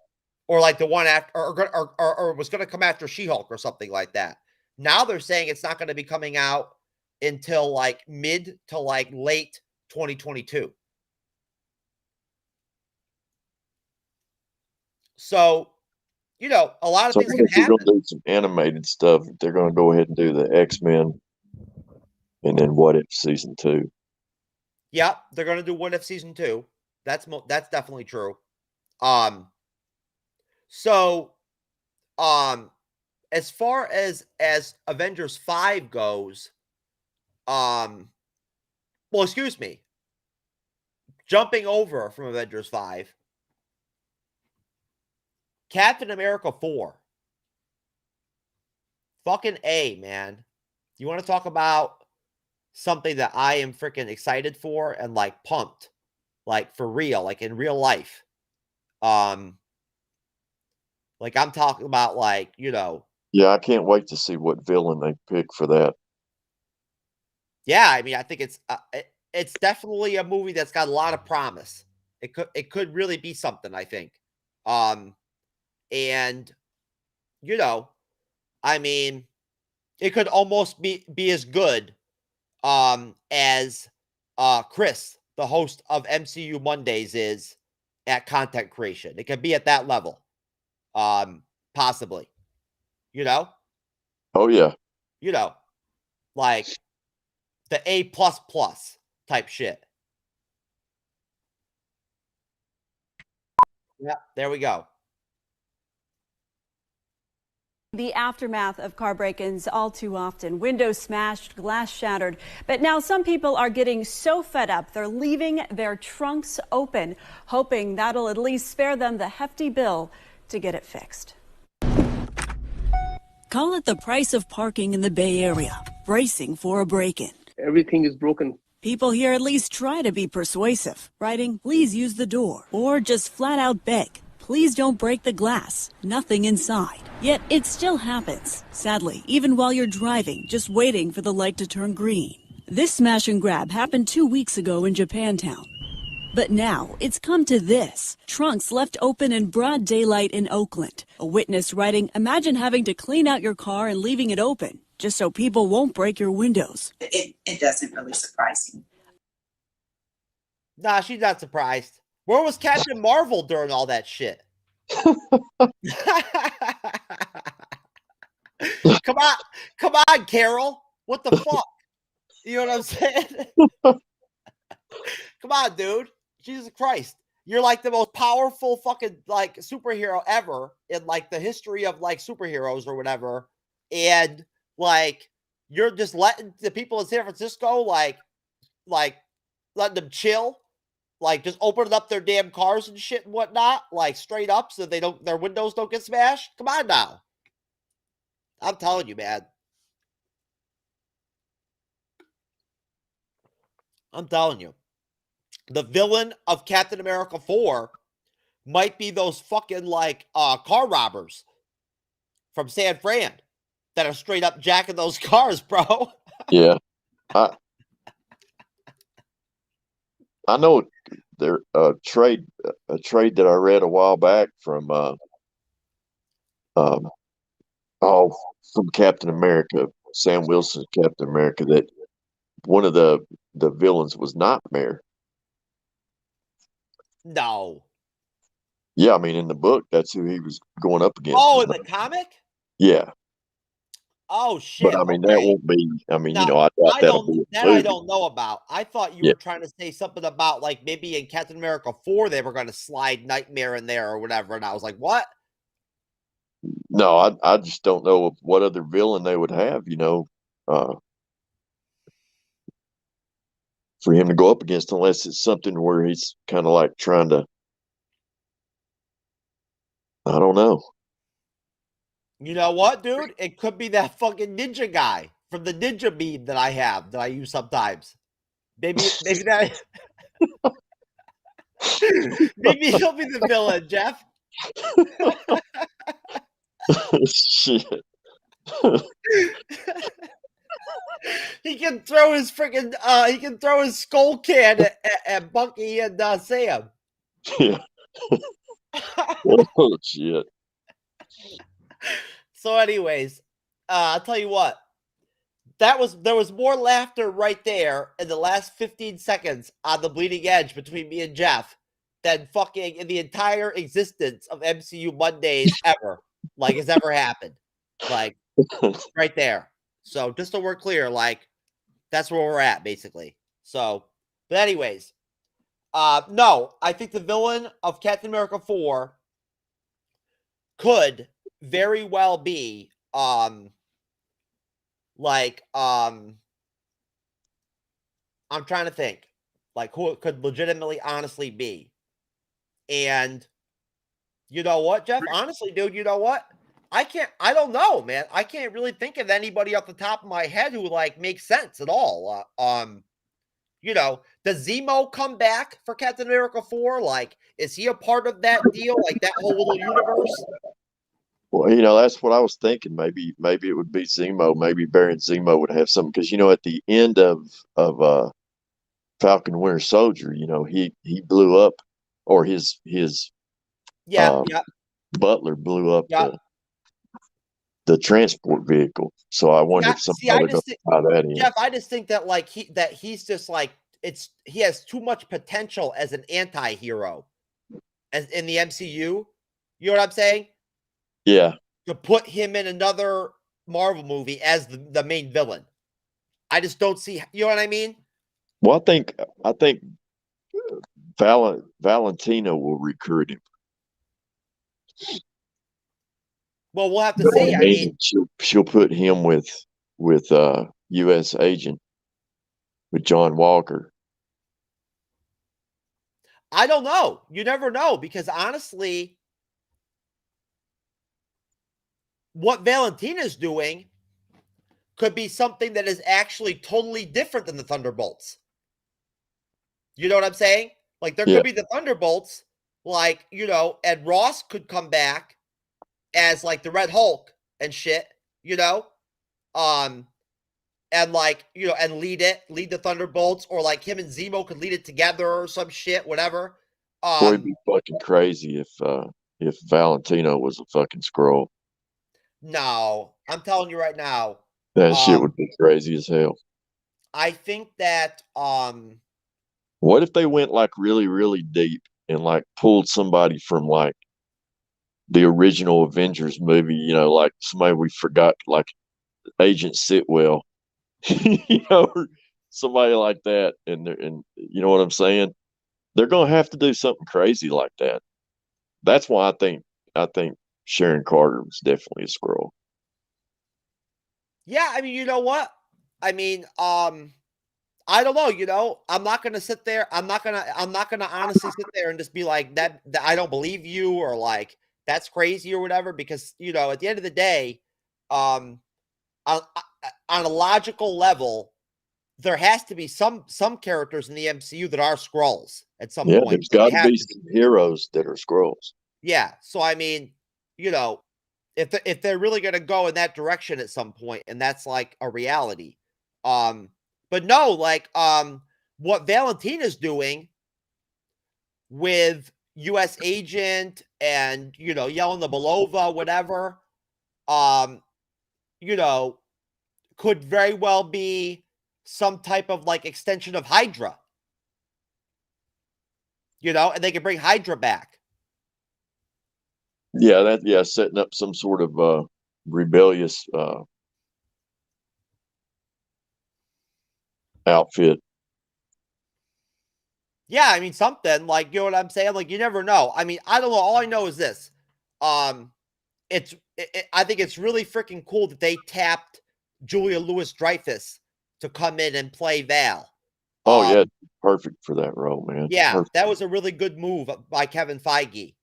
Or like the one after, or was going to come after She-Hulk or something like that. Now they're saying it's not going to be coming out until like mid to like late 2022. So, you know, a lot of things can happen. They're going to do some animated stuff. They're going to go ahead and do the X-Men and then What If season 2. Yep, they're going to do What If season 2. That's definitely true. So, as far as Avengers 5 goes, well, excuse me. Jumping over from Avengers 5, Captain America 4. Fucking A, man. You want to talk about something that I am freaking excited for and like pumped, like for real, like in real life. Like I'm talking about like, you know. Yeah, I can't wait to see what villain they pick for that. Yeah, I mean, I think it's it's definitely a movie that's got a lot of promise. It could really be something, I think. And you know, I mean, it could almost be as good as Chris, the host of MCU Mondays, is at content creation. It could be at that level. Possibly. You know? Oh yeah. You know, like the A++ type shit. Yeah, there we go. The aftermath of car break-ins all too often. Windows smashed, glass shattered. But now some people are getting so fed up, they're leaving their trunks open, hoping that'll at least spare them the hefty bill to get it fixed. Call it the price of parking in the Bay Area, bracing for a break-in. Everything is broken. People here at least try to be persuasive, writing, please use the door, or just flat out beg, please don't break the glass, nothing inside. Yet it still happens, sadly, even while you're driving, just waiting for the light to turn green. This smash and grab happened 2 weeks ago in Japantown. But now it's come to this. Trunks left open in broad daylight in Oakland. A witness writing, imagine having to clean out your car and leaving it open, just so people won't break your windows. It doesn't really surprise me. Nah, she's not surprised. Where was Captain Marvel during all that shit? Come on, Carol. What the fuck? You know what I'm saying? Come on, dude. Jesus Christ. You're like the most powerful fucking like superhero ever in like the history of like superheroes or whatever. And like you're just letting the people in San Francisco like letting them chill. Like just opening up their damn cars and shit and whatnot, like straight up so their windows don't get smashed. Come on now. I'm telling you, man. I'm telling you. The villain of Captain America 4 might be those fucking like car robbers from San Fran that are straight up jacking those cars, bro. Yeah. I know there a trade that I read a while back from from Captain America, Sam Wilson's Captain America, that one of the villains was Nightmare. No. Yeah, I mean in the book that's who he was going up against. Oh, in the comic? Yeah. Oh shit! But I mean that won't be. I mean, Now, I doubt that'll be that I don't know about. I thought you were trying to say something about like maybe in Captain America 4 they were going to slide Nightmare in there or whatever, and I was like, what? No, I just don't know what other villain they would have. For him to go up against, unless it's something where he's kind of like trying to. I don't know. You know what, dude? It could be that fucking ninja guy from the ninja meme that I use sometimes. Maybe that. Maybe he'll be the villain, Jeff. Shit. He can throw his freaking he can throw his skull can at Bucky and Sam. Yeah. Oh shit. So anyways, I'll tell you what. There was more laughter right there in the last 15 seconds on the bleeding edge between me and Jeff than fucking in the entire existence of MCU Mondays ever. Like it's ever happened. Like right there. So just so we're clear, like that's where we're at basically. So, but anyways, no, I think the villain of Captain America 4 could very well be I'm trying to think like who it could legitimately honestly be. And you know what, Jeff? Honestly, dude, you know what? I don't know, man. I can't really think of anybody off the top of my head who like makes sense at all. Does Zemo come back for Captain America 4? Like, is he a part of that deal? Like that whole little universe? Well, that's what I was thinking. Maybe it would be Zemo. Maybe Baron Zemo would have something because at the end of Falcon Winter Soldier, you know, he blew up, or his Yeah, butler blew up yeah. the transport vehicle. So I wonder if somehow they're going to tie that in. Jeff, I just think that like he's just like he has too much potential as an anti-hero as in the MCU. You know what I'm saying? Yeah. To put him in another Marvel movie as the main villain. I just don't see, you know what I mean? Well, I think Valentina will recruit him. Well, we'll have to see. I mean, she'll put him with U.S. agent with John Walker. I don't know. You never know, because honestly, what Valentina's doing could be something that is actually totally different than the Thunderbolts. You know what I'm saying? Like there could be the Thunderbolts, like, you know, and Ross could come back as like the Red Hulk and shit, you know? And like, you know, and lead the Thunderbolts, or like him and Zemo could lead it together or some shit, whatever. It'd be fucking crazy if Valentino was a fucking Skrull. No, I'm telling you right now. That shit would be crazy as hell. I think that what if they went like really, really deep and like pulled somebody from like the original Avengers movie, you know, like somebody we forgot, like Agent Sitwell, you know, or somebody like that, and you know what I'm saying? They're gonna have to do something crazy like that. That's why I think Sharon Carter was definitely a Skrull. Yeah, I mean, you know what? I mean, I don't know, you know, I'm not gonna sit there. I'm not gonna honestly sit there and just be like that I don't believe you, or like that's crazy or whatever, because, you know, at the end of the day, on a logical level, there has to be some characters in the MCU that are Skrulls at some point. There's got to be some heroes that are Skrulls. Yeah, so I mean, you know, if they're really going to go in that direction at some point, and that's like a reality, but no, like what Valentina's doing with U.S. Agent and, you know, Yelena Belova, whatever, you know, could very well be some type of like extension of Hydra, you know, and they could bring Hydra back. Yeah, setting up some sort of rebellious outfit. Yeah, I mean, something like, you know what I'm saying? Like, you never know. I mean, I don't know. All I know is this. I think it's really freaking cool that they tapped Julia Louis-Dreyfus to come in and play Val. Oh yeah, perfect for that role, man. Yeah, perfect. That was a really good move by Kevin Feige.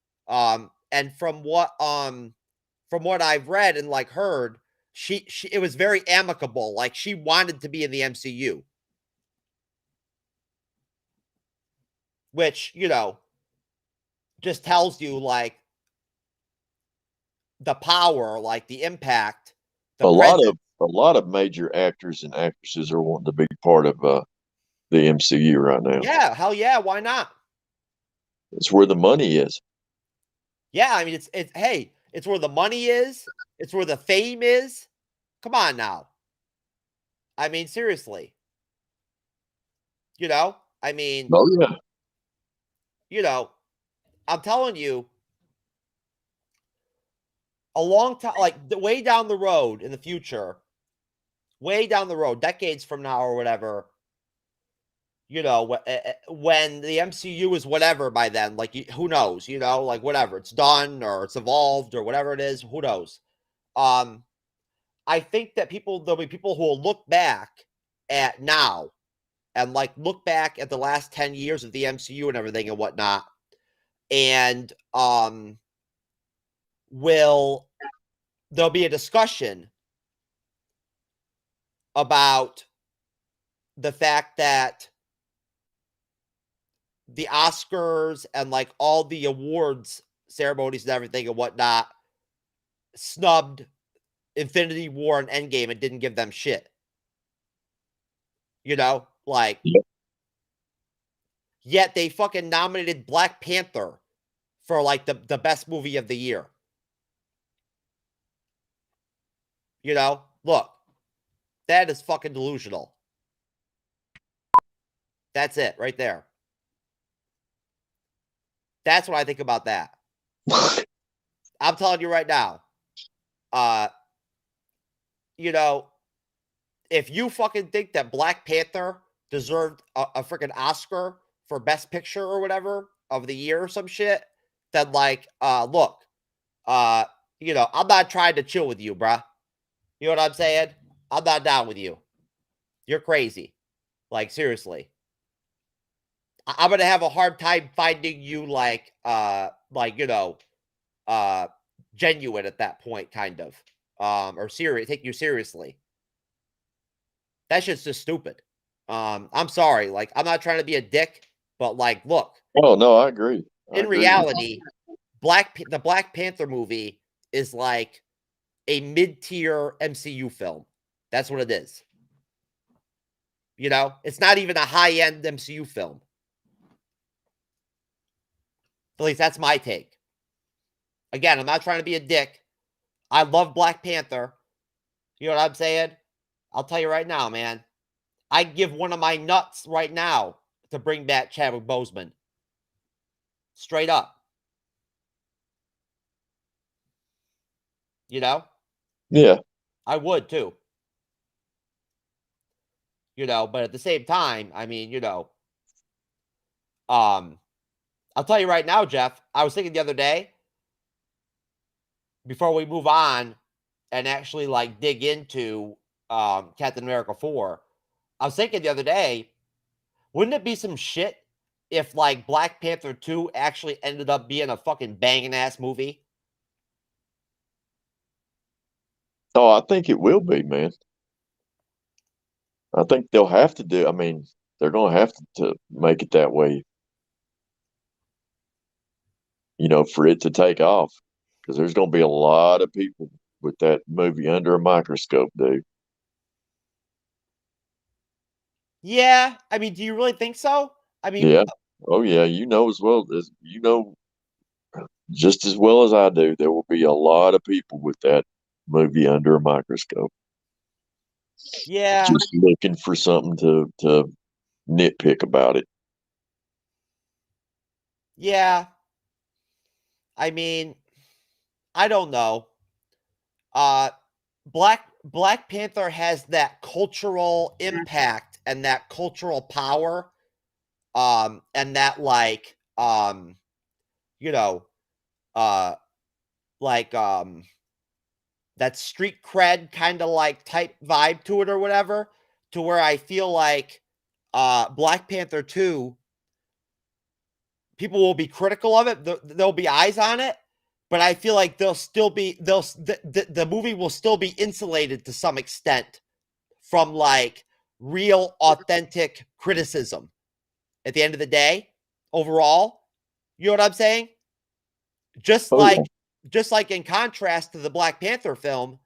And from what I've read and like heard, she it was very amicable. Like she wanted to be in the MCU. Which, you know, just tells you like the power, like the impact, a lot of major actors and actresses are wanting to be part of the MCU right now. Yeah, hell yeah, why not? It's where the money is. Yeah, I mean, it's where the money is. It's where the fame is. Come on now. I mean, seriously. You know, I mean, oh yeah. You know, I'm telling you, a long time, like way down the road in the future, way down the road, decades from now or whatever, you know, when the MCU is whatever by then, like who knows, you know, like whatever, it's done or it's evolved or whatever it is, who knows. I think that there'll be people who will look back at now and like look back at the last 10 years of the MCU and everything and whatnot. And there'll be a discussion about the fact that the Oscars and like all the awards ceremonies and everything and whatnot snubbed Infinity War and Endgame and didn't give them shit. You know, like, yet they fucking nominated Black Panther for like the best movie of the year. You know, look, that is fucking delusional. That's it right there. That's what I think about that. I'm telling you right now. You know, if you fucking think that Black Panther deserved a freaking Oscar for Best Picture or whatever of the year or some shit, then like, look, you know, I'm not trying to chill with you, bruh. You know what I'm saying? I'm not down with you. You're crazy. Like, seriously. I'm gonna have a hard time finding you like, you know, genuine at that point, kind of. Or serious, take you seriously. That shit's just stupid. I'm sorry. Like, I'm not trying to be a dick, but like, look. Oh no, I agree. In reality, the Black Panther movie is like a mid-tier MCU film. That's what it is. You know, it's not even a high-end MCU film. At least that's my take. Again, I'm not trying to be a dick. I love Black Panther. You know what I'm saying? I'll tell you right now, man. I'd give one of my nuts right now to bring back Chadwick Boseman. Straight up. You know? Yeah. I would too. You know, but at the same time, I mean, you know, I'll tell you right now, Jeff, I was thinking the other day, before we move on and actually like dig into Captain America 4, I was thinking the other day, wouldn't it be some shit if like Black Panther 2 actually ended up being a fucking banging ass movie? Oh, I think it will be, man. I think they'll have to do. I mean, they're going to have to make it that way, you know, for it to take off. Because there's going to be a lot of people with that movie under a microscope, dude. Yeah, I mean, do you really think so? I mean, Yeah. Oh, yeah. You know as well as you know, just as well as I do, there will be a lot of people with that movie under a microscope. yeah, Just looking for something to nitpick about it. yeah. I mean, I don't know. Black Panther has that cultural impact and that cultural power, and that like, you know, like that street cred kind of like type vibe to it or whatever, to where I feel like Black Panther 2, people will be critical of it. There'll be eyes on it, but I feel like the movie will still be insulated to some extent from like real authentic criticism at the end of the day overall. You know what I'm saying? Just like in contrast to the Black Panther film,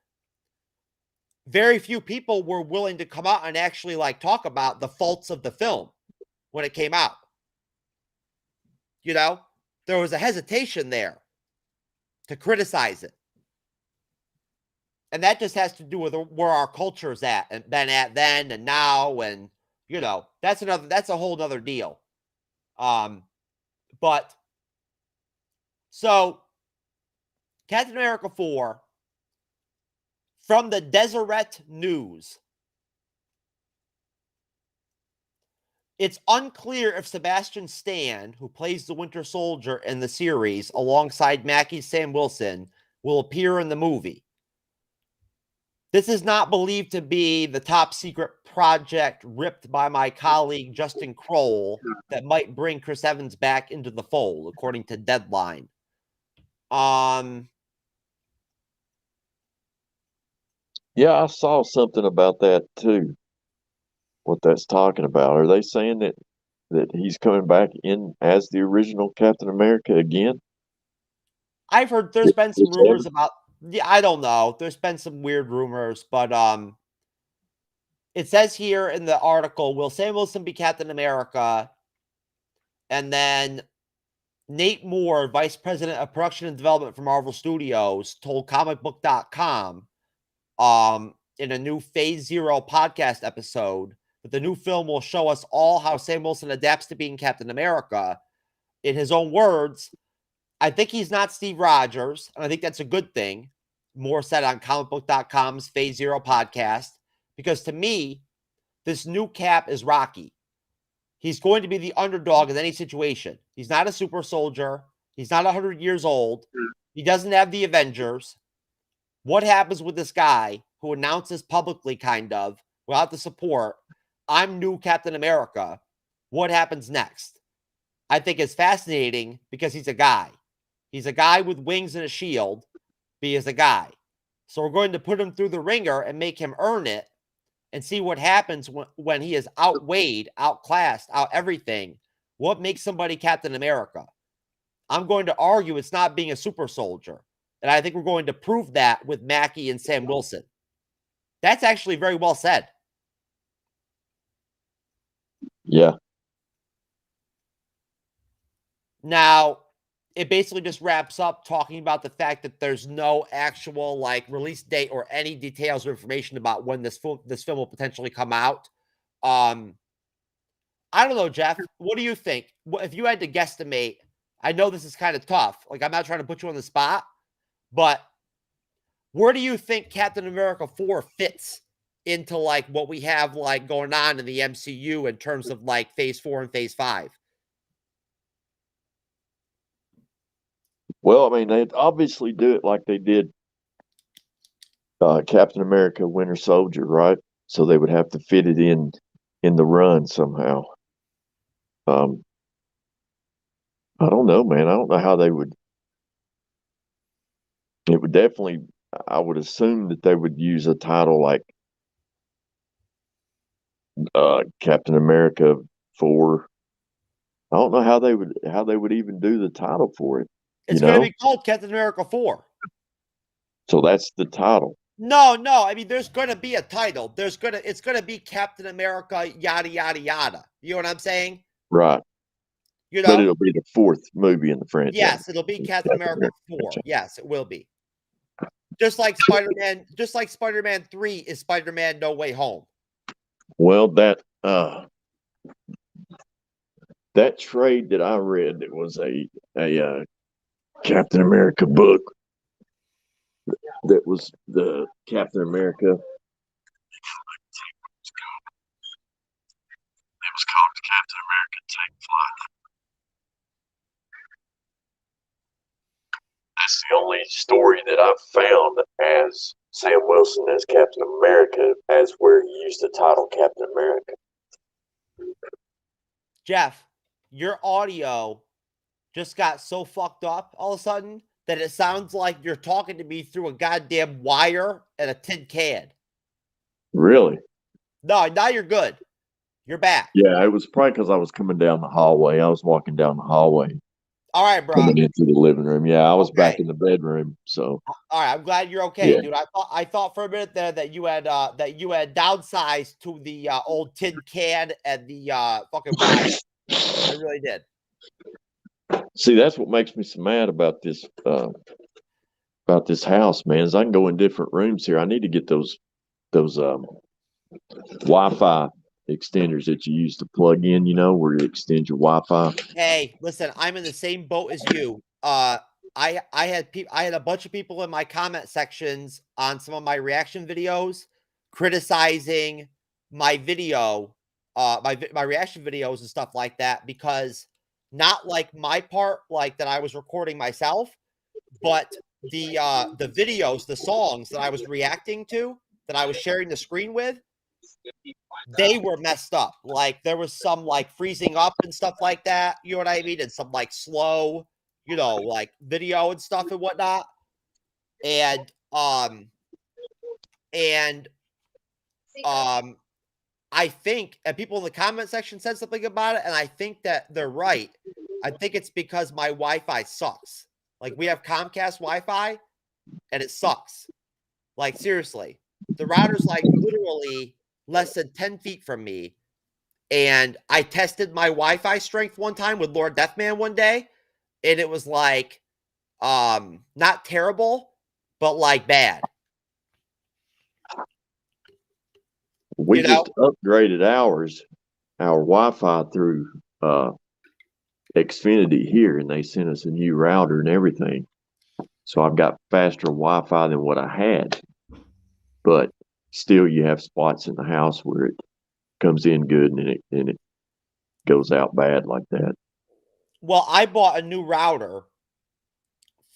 very few people were willing to come out and actually like talk about the faults of the film when it came out. You know, there was a hesitation there to criticize it. And that just has to do with where our culture's at and been at then and now. And, you know, that's a whole nother deal. But so Captain America 4 from the Deseret News. It's unclear if Sebastian Stan, who plays the Winter Soldier in the series alongside Mackie's Sam Wilson, will appear in the movie. This is not believed to be the top secret project ripped by my colleague Justin Kroll that might bring Chris Evans back into the fold, according to Deadline. Yeah, I saw something about that too. What that's talking about. Are they saying that he's coming back in as the original Captain America again? I've heard there's been some rumors about, yeah, I don't know. There's been some weird rumors, but it says here in the article, will Sam Wilson be Captain America? And then Nate Moore, Vice President of Production and Development for Marvel Studios, told comicbook.com in a new Phase Zero podcast episode that the new film will show us all how Sam Wilson adapts to being Captain America. In his own words, I think he's not Steve Rogers, and I think that's a good thing. Moore said on comicbook.com's Phase Zero podcast, because to me, this new Cap is Rocky. He's going to be the underdog in any situation. He's not a super soldier. He's not 100 years old. He doesn't have the Avengers. What happens with this guy who announces publicly, kind of, without the support, I'm new Captain America? What happens next? I think it's fascinating because he's a guy. He's a guy with wings and a shield, but he is a guy. So we're going to put him through the ringer and make him earn it and see what happens when he is outweighed, outclassed, out everything. What makes somebody Captain America? I'm going to argue it's not being a super soldier. And I think we're going to prove that with Mackie and Sam Wilson. That's actually very well said. Yeah. Now, it basically just wraps up talking about the fact that there's no actual like release date or any details or information about when this film will potentially come out. I don't know, Jeff. What do you think? If you had to guesstimate, I know this is kind of tough. Like, I'm not trying to put you on the spot, but where do you think Captain America 4 fits into like what we have like going on in the MCU in terms of like Phase 4 and Phase 5? Well, I mean, they'd obviously do it like they did Captain America Winter Soldier, right? So they would have to fit it in the run somehow. I don't know, man. I don't know how they would. It would definitely, I would assume that they would use a title like Captain America 4. I don't know how they would even do the title for it. It's going to be called Captain America 4. So that's the title. No. I mean, there's going to be a title. It's going to be Captain America, yada, yada, yada. You know what I'm saying? Right. You know? But it'll be the 4th movie in the franchise. Yes, it'll be Captain America 4. Yes, it will be. Just like Spider-Man 3 is Spider-Man No Way Home. Well, that trade that I read, that was a Captain America book that was the Captain America. It was called Captain America Take Flight. That's the only story that I've found that has Sam Wilson as Captain America, as where he used the title Captain America. Jeff, your audio just got so fucked up all of a sudden that it sounds like you're talking to me through a goddamn wire and a tin can. Really? No, now you're good. You're back. Yeah, it was probably because I was coming down the hallway. I was walking down the hallway. All right, bro. Coming into the living room. Yeah, I was back in the bedroom. So. All right, I'm glad you're okay, Yeah. dude. I thought for a minute there that you had downsized to the old tin can and the fucking wire. I really did. See, that's what makes me so mad about this house, man. Is I can go in different rooms here. I need to get those Wi-Fi extenders that you use to plug in, where you extend your Wi-Fi. Hey, listen, I'm in the same boat as you. I had a bunch of people in my comment sections on some of my reaction videos criticizing my video, my reaction videos and stuff like that, because not like my part, like that I was recording myself, but the videos, the songs that I was reacting to, that I was sharing the screen with, they were messed up. Like there was some like freezing up and stuff like that. You know what I mean? And some like slow, like video and stuff and whatnot. And I think, and people in the comment section said something about it, and I think that they're right. I think it's because my Wi-Fi sucks. Like we have Comcast Wi-Fi, and it sucks. Like seriously, the router's like literally less than 10 feet from me, And I tested my Wi-Fi strength one time with Lord Deathman one day, and it was like not terrible, but like bad. We You just upgraded our Wi-Fi through Xfinity here, and they sent us a new router and everything. So I've got faster Wi-Fi than what I had. But still, you have spots in the house where it comes in good and it goes out bad like that. Well, I bought a new router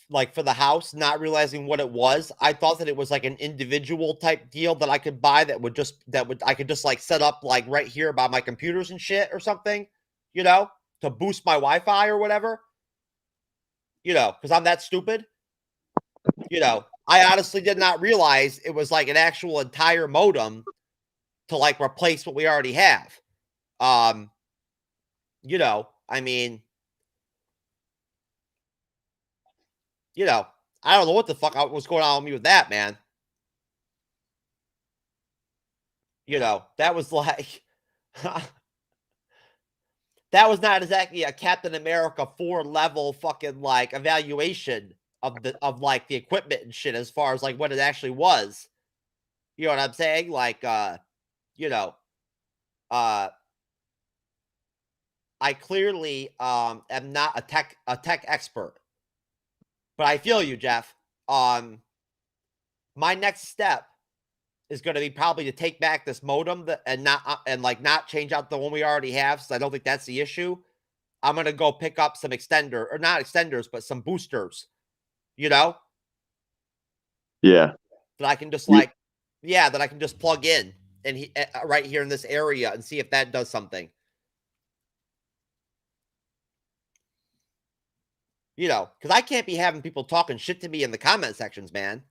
like for the house, not realizing what it was. I thought that it was like an individual type deal that I could buy I could just like set up like right here by my computers and shit or something, you know, to boost my Wi-Fi or whatever. You know, because I'm that stupid. You know, I honestly did not realize it was like an actual entire modem to like replace what we already have. You know, I mean, you know, I don't know what the fuck was going on with me with that, man. You know, that was like, that was not exactly a Captain America 4 level fucking like evaluation of like the equipment and shit as far as like what it actually was. You know what I'm saying? Like, you know, I clearly am not a tech expert, but I feel you, Jeff. My next step is going to be probably to take back this modem and not change out the one we already have. So I don't think that's the issue. I'm going to go pick up some not extenders, but some boosters, you know? Yeah. That I can just that I can just plug in and right here in this area and see if that does something. You know, because I can't be having people talking shit to me in the comment sections, man.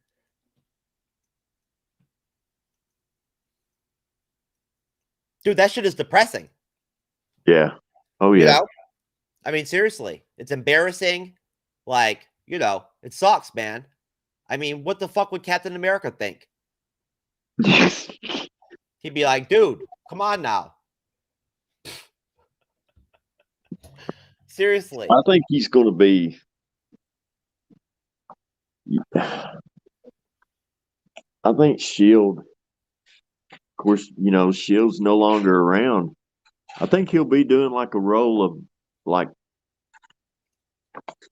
Dude, that shit is depressing. Yeah. Oh, yeah. You know? I mean, seriously, it's embarrassing. Like, you know, it sucks, man. I mean, what the fuck would Captain America think? He'd be like, dude, come on now. Seriously. I think he's going to be. I think Shield. Of course, you know, Shield's no longer around. I think he'll be doing like a role of like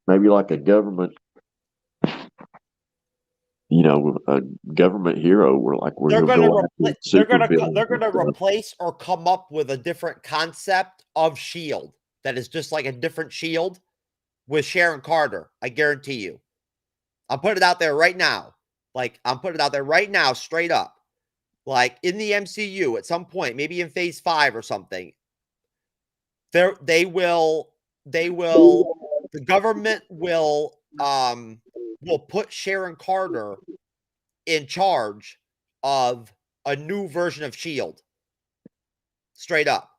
maybe like a government, you know, a government hero where They're he'll go they're gonna replace or come up with a different concept of Shield that is just like a different Shield with Sharon Carter. I guarantee you. I'll put it out there right now. Like, I'm putting it out there right now, straight up. Like, in the MCU, at some point, maybe in Phase 5 or something, the government will put Sharon Carter in charge of a new version of Shield. Straight up.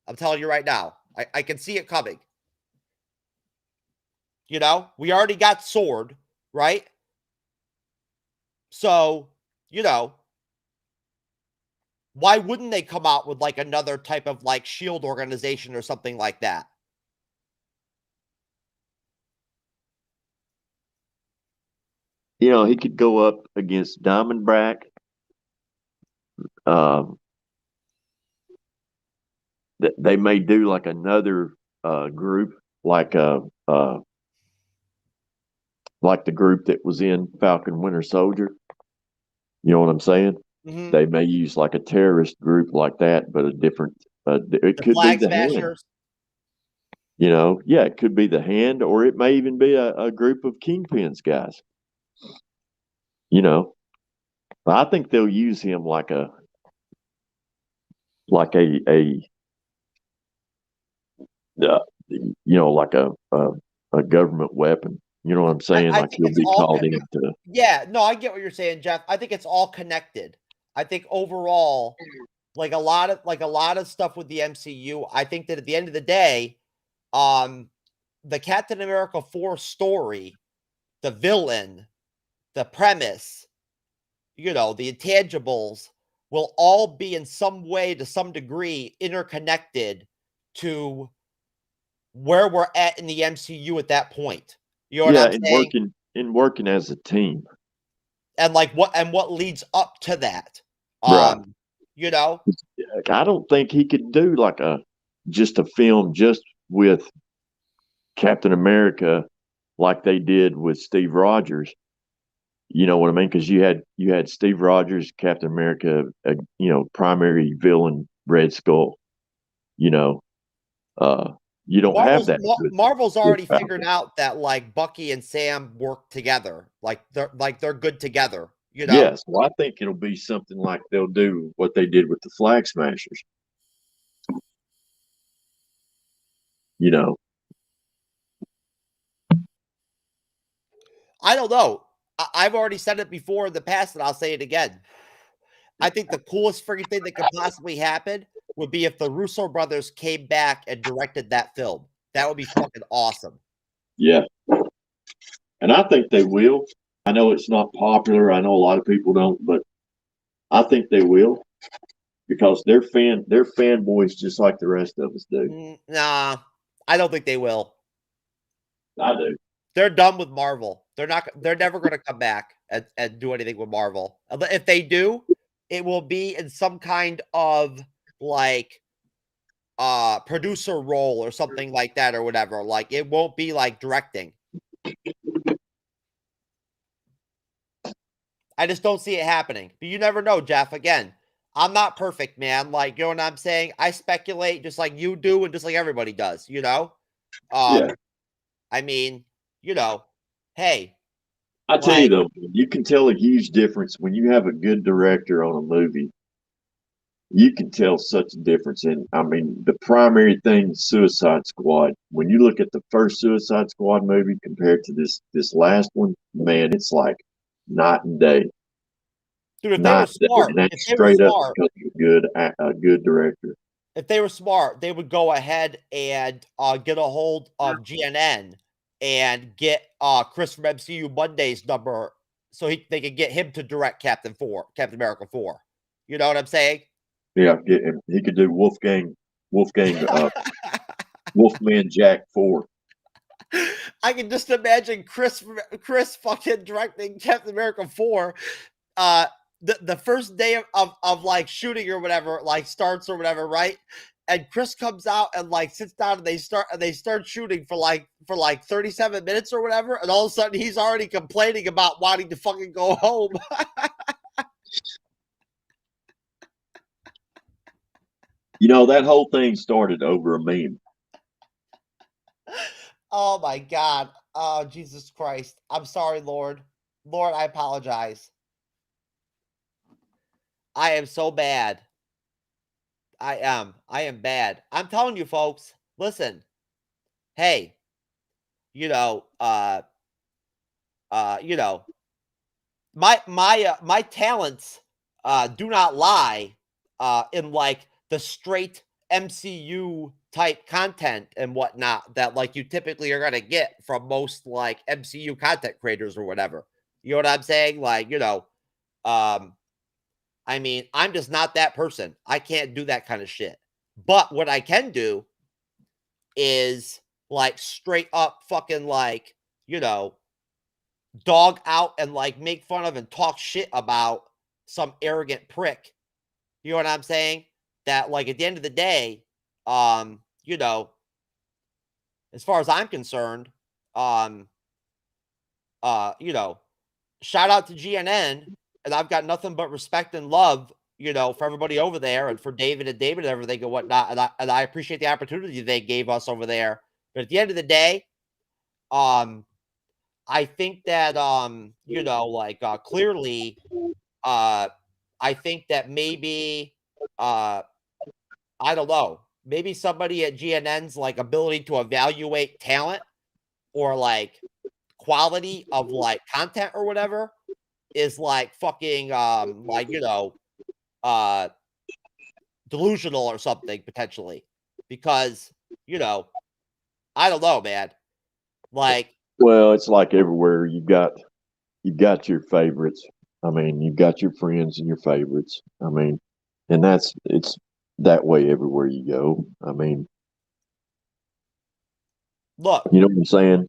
I'm telling you right now. I can see it coming. You know, we already got Sword, right? So, you know, why wouldn't they come out with like another type of like Shield organization or something like that? You know, he could go up against Diamondback. They may do like another group, like the group that was in Falcon Winter Soldier. You know what I'm saying? Mm-hmm. They may use like a terrorist group like that, but a different. It could be the Hand. You know, yeah, it could be the Hand, or it may even be a group of Kingpin's guys. You know, I think they'll use him like a you know, like a government weapon. You know what I'm saying? I like think he'll be called in to. Yeah, no, I get what you're saying, Jeff. I think it's all connected. I think overall, like a lot of stuff with the MCU, I think that at the end of the day, the Captain America 4 story, the villain, the premise, you know, the intangibles will all be in some way, to some degree, interconnected to where we're at in the MCU at that point. You know what I'm saying? working as a team. And like what leads up to that. Right. You know? I don't think he could do like just a film just with Captain America like they did with Steve Rogers. You know what I mean? Because you had Steve Rogers, Captain America, primary villain, Red Skull. You don't have that. Marvel's already figured out that like Bucky and Sam work together, like they're good together. You know? Yes. Well, I think it'll be something like they'll do what they did with the Flag Smashers. You know. I don't know. I've already said it before in the past, and I'll say it again. I think the coolest freaking thing that could possibly happen would be if the Russo brothers came back and directed that film. That would be fucking awesome. Yeah. And I think they will. I know it's not popular. I know a lot of people don't, but I think they will because they're fanboys just like the rest of us do. Nah, I don't think they will. I do. They're done with Marvel. They're never going to come back and do anything with Marvel. If they do, it will be in some kind of like producer role or something like that or whatever. Like it won't be like directing. I just don't see it happening. But you never know, Jeff. Again, I'm not perfect, man. Like, you know what I'm saying? I speculate just like you do and just like everybody does, you know? Yeah. I mean, you know, hey. I tell you though, you can tell a huge difference when you have a good director on a movie. You can tell such a difference. And I mean, the primary thing, Suicide Squad. When you look at the first Suicide Squad movie compared to this last one, man, it's like night and day. Dude, if they were smart, a good director. If they were smart, they would go ahead and get a hold of GNN and get Chris from MCU Monday's number so they could get him to direct Captain America 4. You know what I'm saying? Yeah, get him. He could do Wolfman Jack 4. I can just imagine Chris fucking directing Captain America 4. The first day of like shooting or whatever, like starts or whatever, right? And Chris comes out and like sits down and they start shooting for like 37 minutes or whatever, and all of a sudden he's already complaining about wanting to fucking go home. You know, that whole thing started over a meme. Oh my God. Oh, Jesus Christ. I'm sorry, Lord. Lord, I apologize. I am so bad. I am bad. I'm telling you, folks, listen. Hey, my talents do not lie in like the straight MCU type content and whatnot that like you typically are gonna get from most like MCU content creators or whatever. You know what I'm saying? Like, I mean, I'm just not that person. I can't do that kind of shit. But what I can do is like straight up fucking like, dog out and like make fun of and talk shit about some arrogant prick. You know what I'm saying? That like at the end of the day, as far as I'm concerned, shout out to GNN, and I've got nothing but respect and love, for everybody over there and for David and everything and whatnot. And I appreciate the opportunity they gave us over there. But at the end of the day, I think that, clearly, I think that maybe, I don't know, maybe somebody at GNN's like ability to evaluate talent or like quality of like content or whatever is like fucking delusional or something potentially, because I don't know, man. Like, well, it's like everywhere you got your favorites. I mean, you've got your friends and your favorites. I mean, and it's that way everywhere you go. I mean, Look, you know what I'm saying?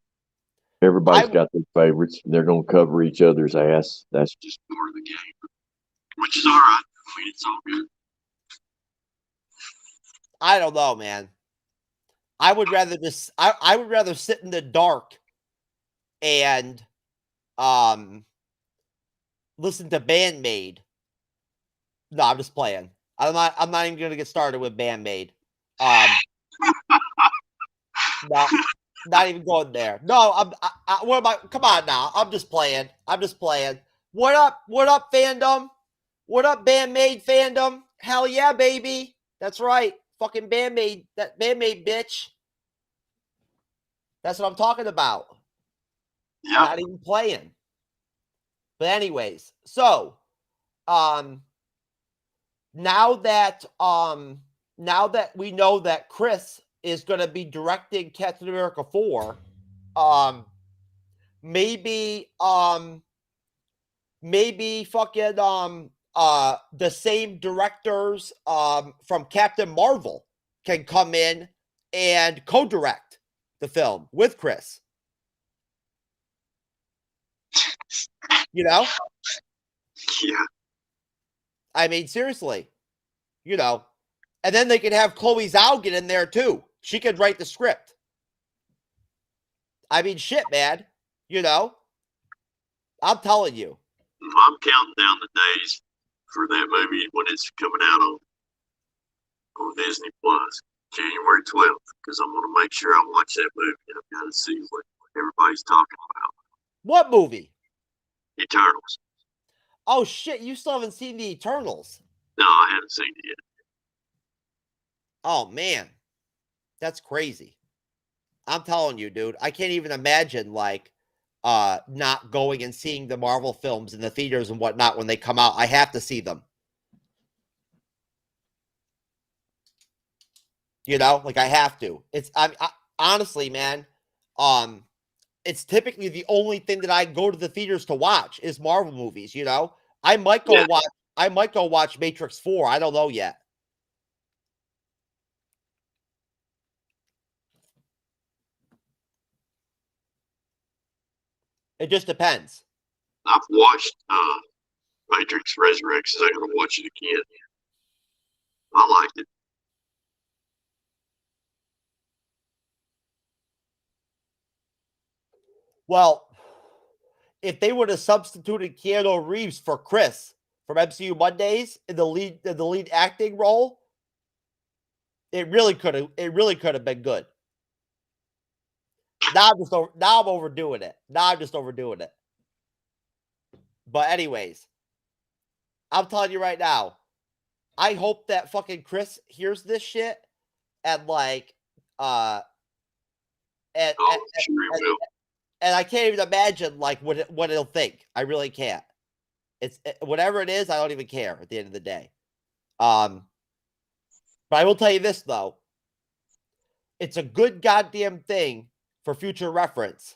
Everybody's got their favorites. They're going to cover each other's ass. That's just part of the game, which is all right. I mean, it's all good. I don't know, man. I would rather just I would rather sit in the dark and listen to Bandmade. No, I'm just playing. I'm not even gonna get started with Bandmade. No, not even going there. No, what am I? Come on now. I'm just playing. What up, fandom? What up, Bandmade fandom? Hell yeah, baby. That's right. Fucking Bandmade, that Bandmade bitch. That's what I'm talking about. Yeah. Not even playing. But anyways, so now that we know that Chris is going to be directing Captain America 4, maybe fucking the same directors from Captain Marvel can come in and co-direct the film with Chris. You know? Yeah. I mean, seriously. You know. And then they could have Chloe Zhao get in there too. She could write the script. I mean, shit, man. You know? I'm telling you. I'm counting down the days for that movie when it's coming out on Disney Plus, January 12th, because I'm going to make sure I watch that movie. I've got to see what everybody's talking about. What movie? Eternals. Oh, shit. You still haven't seen the Eternals? No, I haven't seen it yet. Oh, man. That's crazy. I'm telling you, dude. I can't even imagine, like, not going and seeing the Marvel films in the theaters and whatnot when they come out. I have to see them. You know, like I have to. Honestly, man, it's typically the only thing that I go to the theaters to watch is Marvel movies, you know? I might go watch Matrix 4. I don't know yet. It just depends. I've watched Matrix Resurrections. I'm going to watch it again. I liked it. Well, if they would have substituted Keanu Reeves for Chris from MCU Mondays in the lead acting role, it really could have been good. Now I'm overdoing it. But anyways, I'm telling you right now, I hope that fucking Chris hears this shit and like and I can't even imagine like what it'll think. I really can't. It's whatever it is, I don't even care at the end of the day. But I will tell you this though. It's a good goddamn thing for future reference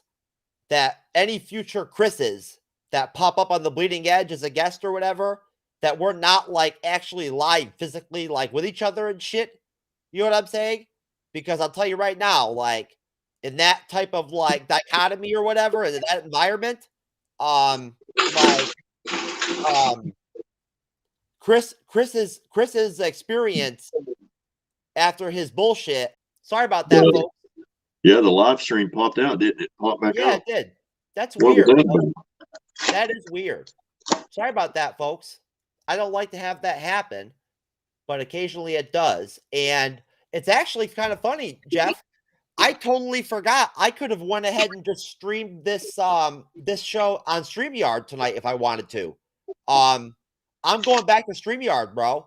that any future Chris's that pop up on the Bleeding Edge as a guest or whatever, that we're not like actually live physically like with each other and shit. You know what I'm saying? Because I'll tell you right now, like in that type of like dichotomy or whatever, in that environment, Chris's experience after his bullshit. Sorry about that, folks. Yeah, the live stream popped out, didn't it? Popped back out. Yeah, it did. That's weird. That is weird. Sorry about that, folks. I don't like to have that happen, but occasionally it does. And it's actually kind of funny, Jeff. I totally forgot. I could have went ahead and just streamed this this show on StreamYard tonight if I wanted to. I'm going back to StreamYard, bro.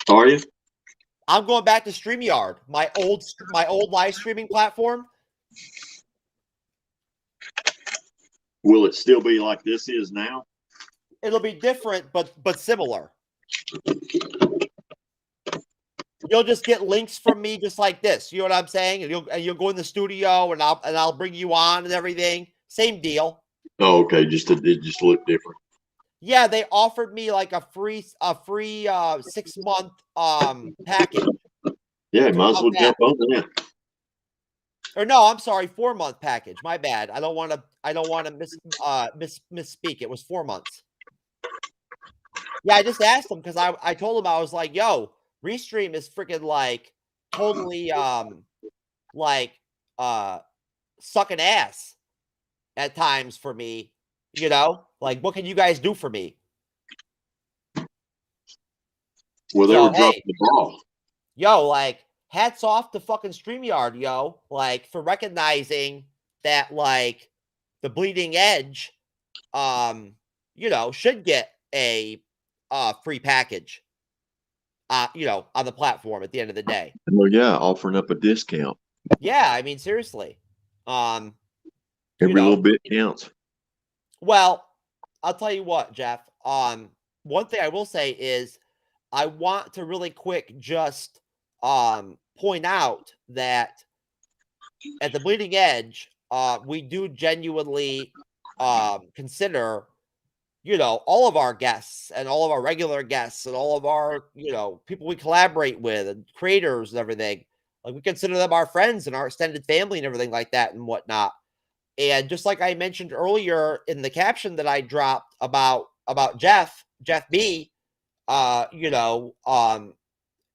Are you? I'm going back to StreamYard, my old live streaming platform. Will it still be like this is now? It'll be different, but similar. You'll just get links from me just like this. You know what I'm saying? And you'll go in the studio and I'll bring you on and everything. Same deal. Oh, okay. It just looked different. Yeah, they offered me like a free 6-month package. Yeah, might as well jump on that. Or no, I'm sorry, 4-month package. My bad. I don't want to misspeak. It was 4 months. Yeah, I just asked him because I told him, I was like, yo, Restream is freaking like totally like sucking ass at times for me, you know? Like, what can you guys do for me? Well, they were dropping the ball. Yo, like, hats off to fucking StreamYard, yo. Like, for recognizing that, like, the Bleeding Edge, you know, should get a free package, you know, on the platform at the end of the day. Well, yeah, offering up a discount. Yeah, I mean, seriously. Every little bit counts. Well, I'll tell you what, Jeff. One thing I will say is I want to really quick just point out that at the Bleeding Edge, we do genuinely consider, you know, all of our guests and all of our regular guests and all of our, you know, people we collaborate with and creators and everything. Like, we consider them our friends and our extended family and everything like that and whatnot. And just like I mentioned earlier in the caption that I dropped about Jeff B, you know,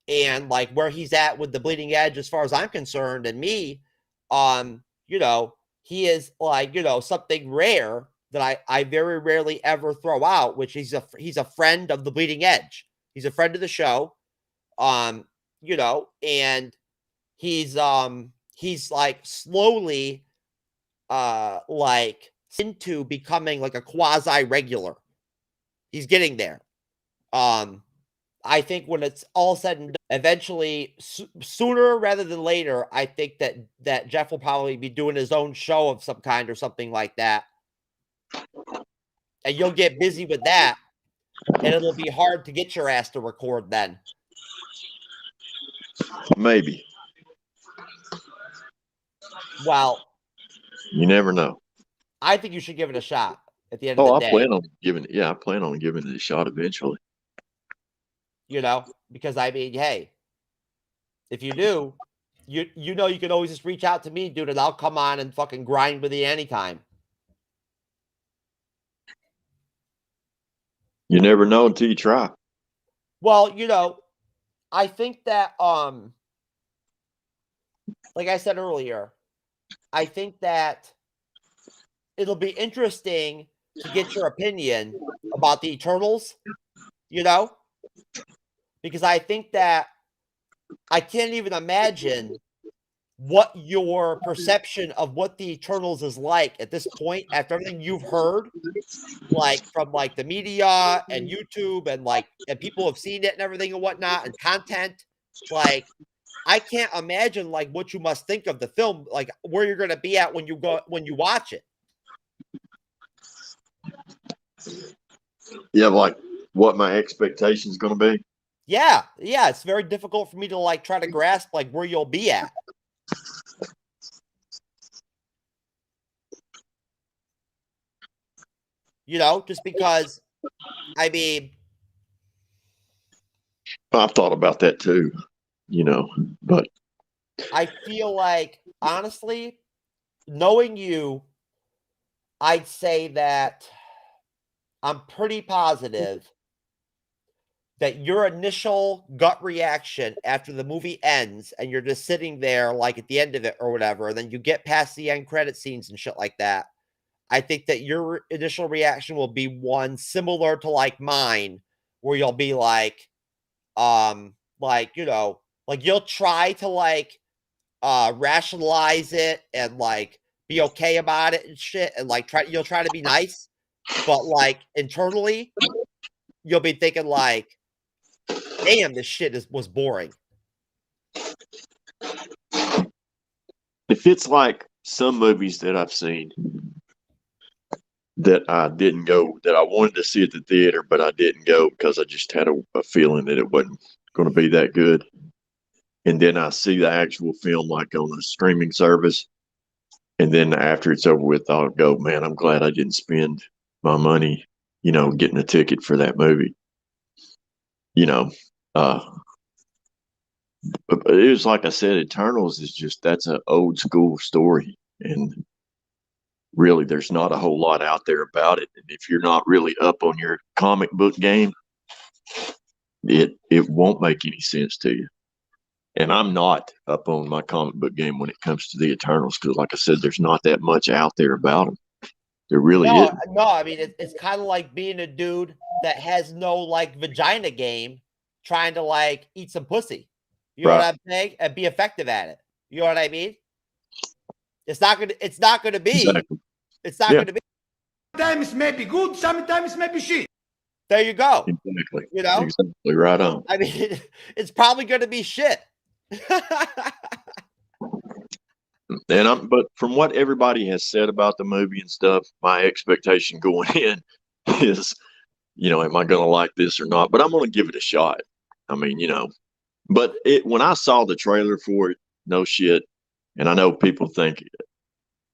and like where he's at with the Bleeding Edge as far as I'm concerned, and me, you know, he is like, you know, something rare that I very rarely ever throw out, which he's a friend of the Bleeding Edge. He's a friend of the show, you know, and he's like slowly like into becoming like a quasi regular. He's getting there. I think when it's all said and done, eventually, sooner rather than later, I think that Jeff will probably be doing his own show of some kind or something like that. And you'll get busy with that, and it'll be hard to get your ass to record then. Maybe. Well, you never know. I think you should give it a shot at the end of the day. I plan on giving it a shot eventually. You know, because I mean, hey, if you do, you know, you can always just reach out to me, dude, and I'll come on and fucking grind with you anytime. You never know until you try. Well, you know, I think that like I said earlier, I think that it'll be interesting to get your opinion about the Eternals, you know? Because I think that I can't even imagine what your perception of what the Eternals is like at this point after everything you've heard, like from like the media and YouTube and like and people have seen it and everything and whatnot and content. Like, I can't imagine like what you must think of the film, like where you're gonna be at when you watch it. Yeah, like what my expectation's gonna be. Yeah, it's very difficult for me to like try to grasp like where you'll be at. You know, just because, I mean, I've thought about that too, you know, but I feel like, honestly, knowing you, I'd say that I'm pretty positive that your initial gut reaction after the movie ends and you're just sitting there like at the end of it or whatever, and then you get past the end credit scenes and shit like that, I think that your initial reaction will be one similar to like mine, where you'll be like, you know, like you'll try to like rationalize it and like be okay about it and shit, and like you'll try to be nice, but like internally you'll be thinking like, damn, this shit was boring. If it's like some movies that I've seen that I didn't go, that I wanted to see at the theater, but I didn't go because I just had a feeling that it wasn't going to be that good. And then I see the actual film like on a streaming service, And then after it's over with, I'll go, man, I'm glad I didn't spend my money, getting a ticket for that movie. Uh, but it was like I said, Eternals is that's an old school story. And really, there's not a whole lot out there about it. And if you're not really up on your comic book game, it won't make any sense to you. And I'm not up on my comic book game when it comes to the Eternals because, like I said, there's not that much out there about them. There really No, isn't. no. I mean, it's kind of like being a dude that has no like vagina game, trying to like eat some pussy. You know Right. what I'm saying? And be effective at it. You know what I mean? It's not gonna. It's not gonna be. Exactly. It's not Yeah. gonna be. Sometimes may be good, sometimes may be shit. There you go. Exactly. You know? Exactly right on. I mean, it's probably gonna be shit. But from what everybody has said about the movie and stuff, my expectation going in is, am I going to like this or not? But I'm going to give it a shot. I mean, but when I saw the trailer for it, no shit, and I know people think,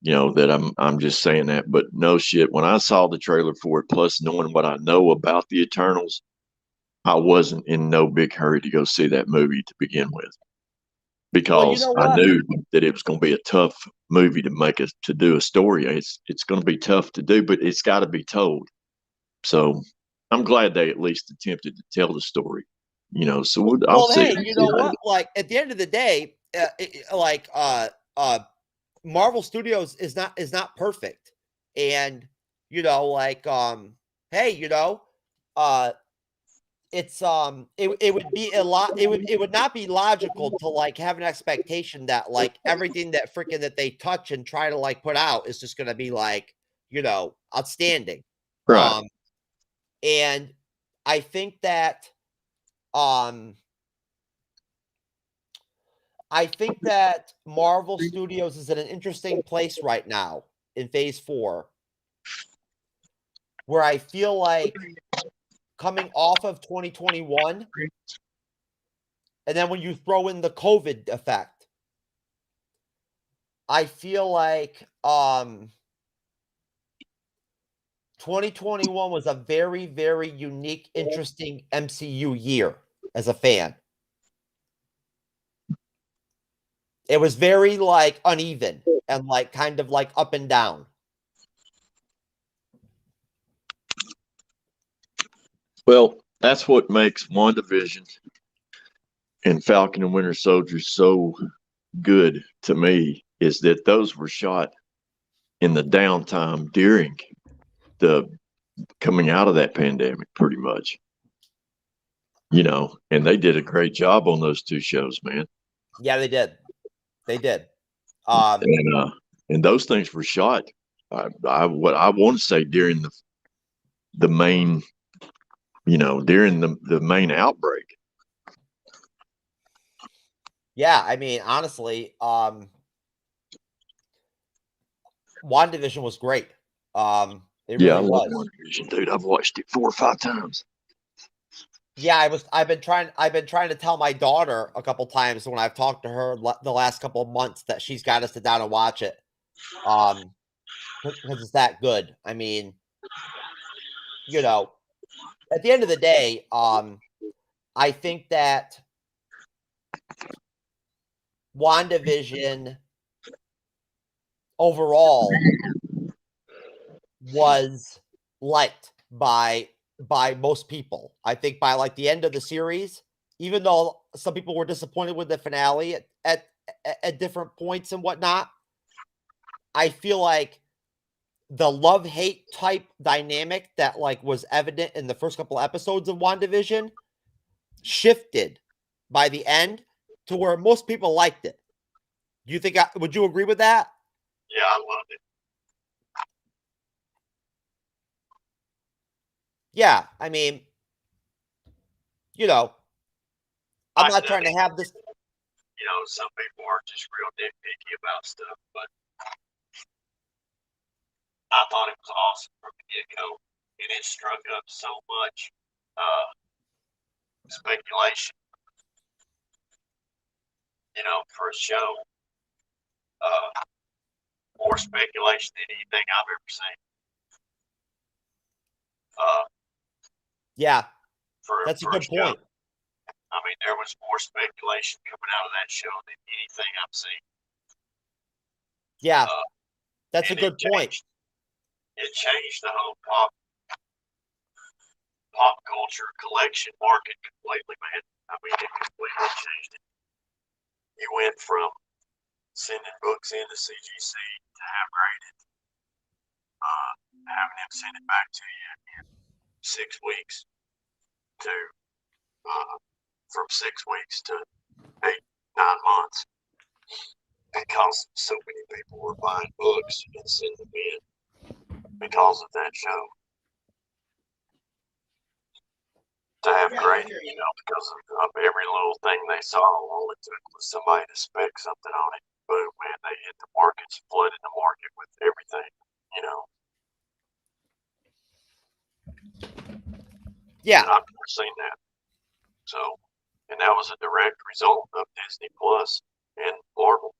that I'm just saying that, but no shit. When I saw the trailer for it, plus knowing what I know about the Eternals, I wasn't in no big hurry to go see that movie to begin with. Because know I what? knew that it was going to be a tough movie to do a story. It's going to be tough to do, but it's got to be told. So I'm glad they at least attempted to tell the story. So I'll see. Hey, you know what? Like at the end of the day, Marvel Studios is not perfect, and hey, it's it would be a lot. It would not be logical to like have an expectation that like everything that freaking that they touch and try to like put out is just gonna be like outstanding. Right. And I think that Marvel Studios is in an interesting place right now in Phase 4, where I feel like coming off of 2021, and then when you throw in the COVID effect, I feel like 2021 was a very, very unique, interesting MCU year as a fan. It was very like uneven and like kind of like up and down. Well, that's what makes WandaVision and Falcon and Winter Soldier so good to me is that those were shot in the downtime during the coming out of that pandemic, pretty much. And they did a great job on those two shows, man. Yeah, they did. They did. And those things were shot. What I want to say during the main, during the main outbreak. Yeah, I mean, honestly, WandaVision was great. It really I love was. WandaVision, dude. I've watched it 4 or 5 times. Yeah, I've been trying to tell my daughter a couple times when I've talked to her the last couple of months that she's got to sit down and watch it. Because it's that good. I mean, at the end of the day, I think that WandaVision overall was liked by most people. I think by like the end of the series, even though some people were disappointed with the finale at different points and whatnot, I feel like the love-hate type dynamic that like was evident in the first couple episodes of WandaVision shifted by the end to where most people liked it. Do you think would you agree with that? Yeah, I loved it. Yeah, I mean, I'm not trying to have this. Some people are just real nitpicky about stuff, but I thought it was awesome from the get-go, and it struck up so much speculation, for a show. more speculation than anything I've ever seen. Yeah, For that's a for good show. point. I mean, there was more speculation coming out of that show than anything I've seen. Yeah, that's a And good point. It changed the whole pop culture collection market completely, man. I mean, it completely changed it. You went from sending books into CGC to have graded, having them send it back to you in 6 weeks to from 6 weeks to 8, 9 months, because so many people were buying books and sending them in because of that show. To have graded, because of every little thing they saw, all it took was somebody to spec something on it. Boom, man, they hit the markets, flooded the market with everything, Yeah, And I've never seen that. So, and that was a direct result of Disney Plus and Marvel.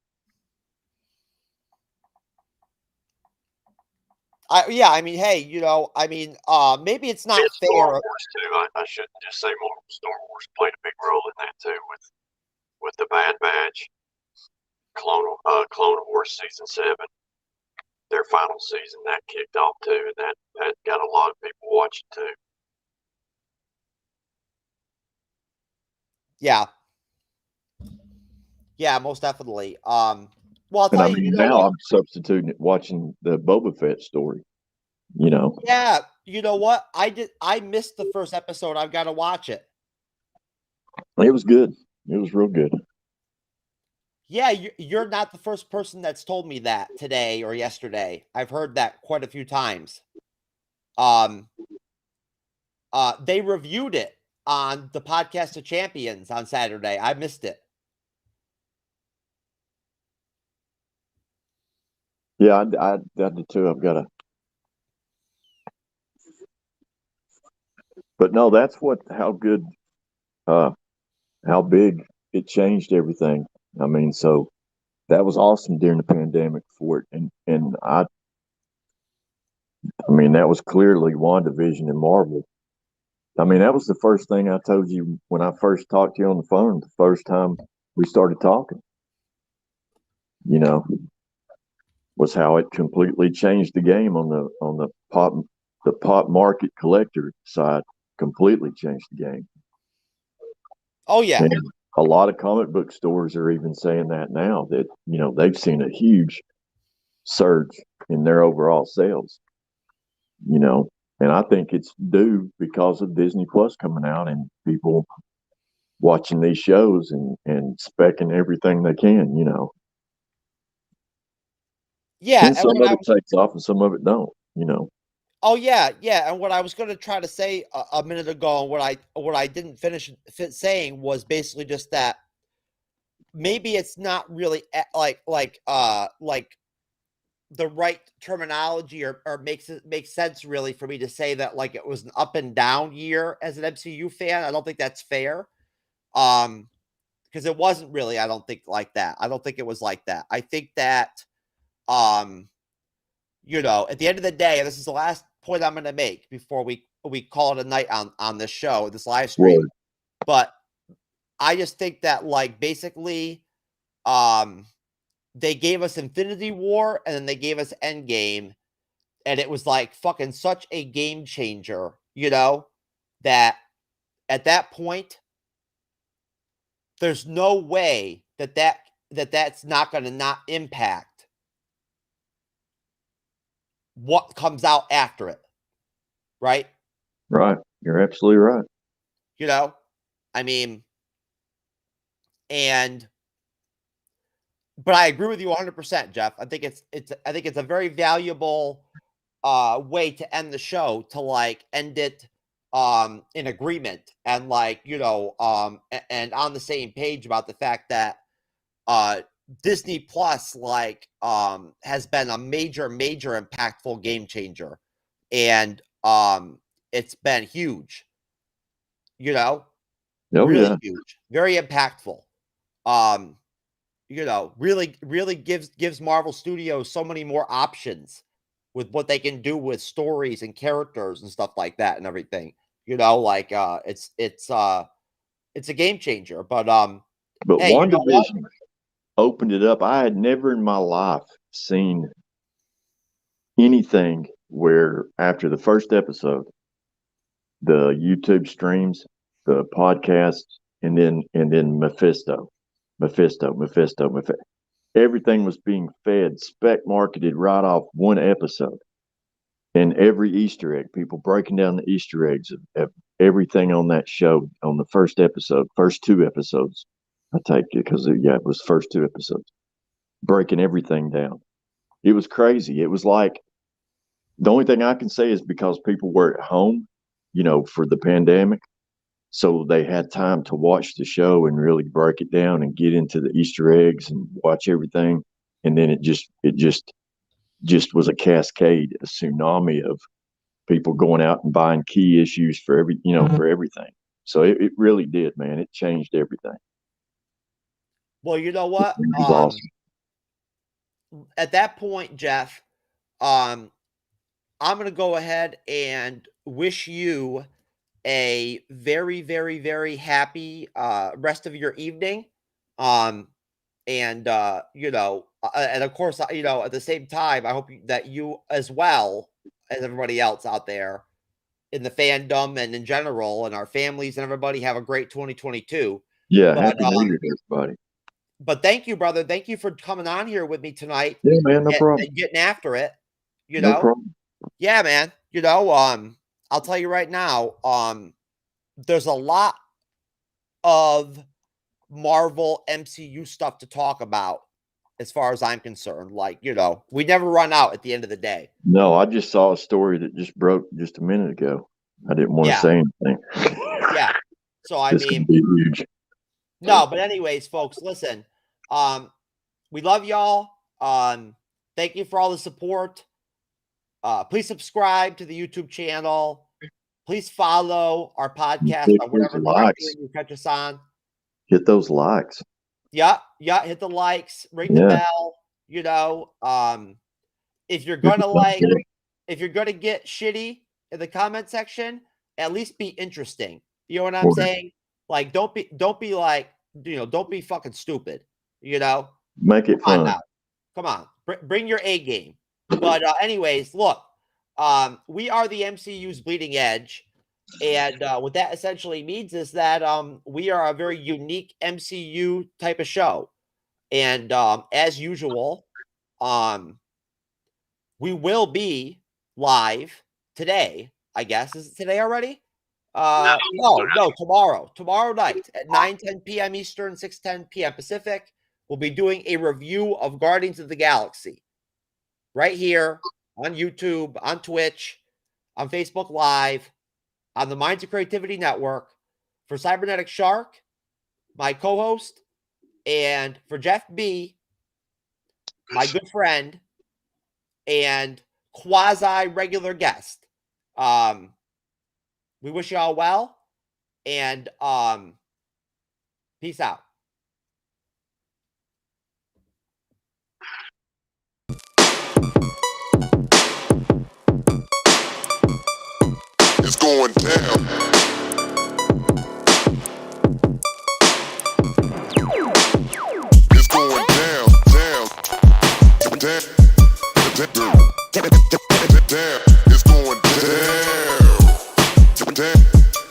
I mean, hey, maybe it's not And fair. Star Wars too. I shouldn't just say Marvel. Star Wars played a big role in that too, with the Bad Batch, Clone Wars season 7. Their final season that kicked off too, and that got a lot of people watching too. Yeah, most definitely. Well, I'll And tell I you, mean, now I'm substituting it, watching the Boba Fett story. Yeah, you know what? I missed the first episode. I've got to watch it. It was good. It was real good. Yeah, you're not the first person that's told me that today or yesterday. I've heard that quite a few times. They reviewed it on the Podcast of Champions on Saturday. I missed it. Yeah, I did too. I've got to. But no, that's how good, how big it changed everything. I mean, so that was awesome during the pandemic for it. And I mean, that was clearly WandaVision and Marvel. I mean, that was the first thing I told you when I first talked to you on the phone, the first time we started talking, was how it completely changed the game on the pop market collector side, completely changed the game. Oh, yeah. And a lot of comic book stores are even saying that now, that, they've seen a huge surge in their overall sales, and I think it's due because of Disney Plus coming out and people watching these shows and specking everything they can, Yeah, and some of it takes off and some of it don't, Oh yeah, yeah. And what I was going to try to say a minute ago, and what I didn't finish saying was basically just that maybe it's not really like the right terminology or makes sense really for me to say that like it was an up and down year as an MCU fan. I don't think that's fair. Because it wasn't really, I don't think like that. I don't think it was like that. I think that at the end of the day, and this is the last point I'm going to make before we call it a night on this show, this live stream. Right. But I just think that like basically, they gave us Infinity War and then they gave us Endgame, and it was like fucking such a game changer, that at that point, there's no way that's not going to not impact what comes out after it, right? Right. You're absolutely right. I mean, but I agree with you 100%, Jeff. I think it's a very valuable way to end the show, to like end it in agreement and like, and on the same page about the fact that Disney Plus has been a major impactful game changer, and it's been huge, Oh, really yeah. huge, very impactful. really gives Marvel Studios so many more options with what they can do with stories and characters and stuff like that and everything. It's a game changer. But hey, WandaVision opened it up. I had never in my life seen anything where after the first episode, the YouTube streams, the podcasts, and then Mephisto. Everything was being fed, spec marketed right off one episode. And every Easter egg, people breaking down the Easter eggs of everything on that show on the first two episodes. I take it because it was first two episodes, breaking everything down. It was crazy. It was like, the only thing I can say is because people were at home, for the pandemic. So they had time to watch the show and really break it down and get into the Easter eggs and watch everything. And then it just was a cascade, a tsunami of people going out and buying key issues for everything. So it really did, man. It changed everything. Well, you know what? It was awesome. At that point, Jeff, I'm going to go ahead and wish you a very, very, very happy rest of your evening. And of course, at the same time, I hope that you, as well as everybody else out there in the fandom and in general, and our families and everybody, have a great 2022. Yeah, happy New Year, everybody. But thank you, brother. Thank you for coming on here with me tonight. Yeah, man, no problem. And getting after it. No problem. Yeah, man. I'll tell you right now, there's a lot of Marvel MCU stuff to talk about as far as I'm concerned. We never run out at the end of the day. No, I just saw a story that just broke just a minute ago. I didn't want to say anything. Yeah. So, This could be huge. No, but anyways, folks, listen, we love y'all. Thank you for all the support. Please subscribe to the YouTube channel. Please follow our podcast on whatever directory you catch us on. Hit those likes. Yeah. Hit the likes, ring the bell. If you're gonna get shitty in the comment section, at least be interesting. You know what I'm saying? Like, don't be fucking stupid. Make it fun. Come on, bring your A game. But anyways, look, we are the MCU's Bleeding Edge, and what that essentially means is that we are a very unique MCU type of show, and as usual, we will be live today. I guess, is it today already? No, tomorrow night at 9:10 p.m. Eastern, 6:10 p.m. Pacific. We'll be doing a review of Guardians of the Galaxy right here on YouTube, on Twitch, on Facebook Live, on the Minds of Creativity Network. For Cybernetic Shark, my co-host, and for Jeff B, my good friend and quasi-regular guest. We wish you all well, and peace out. It's going down.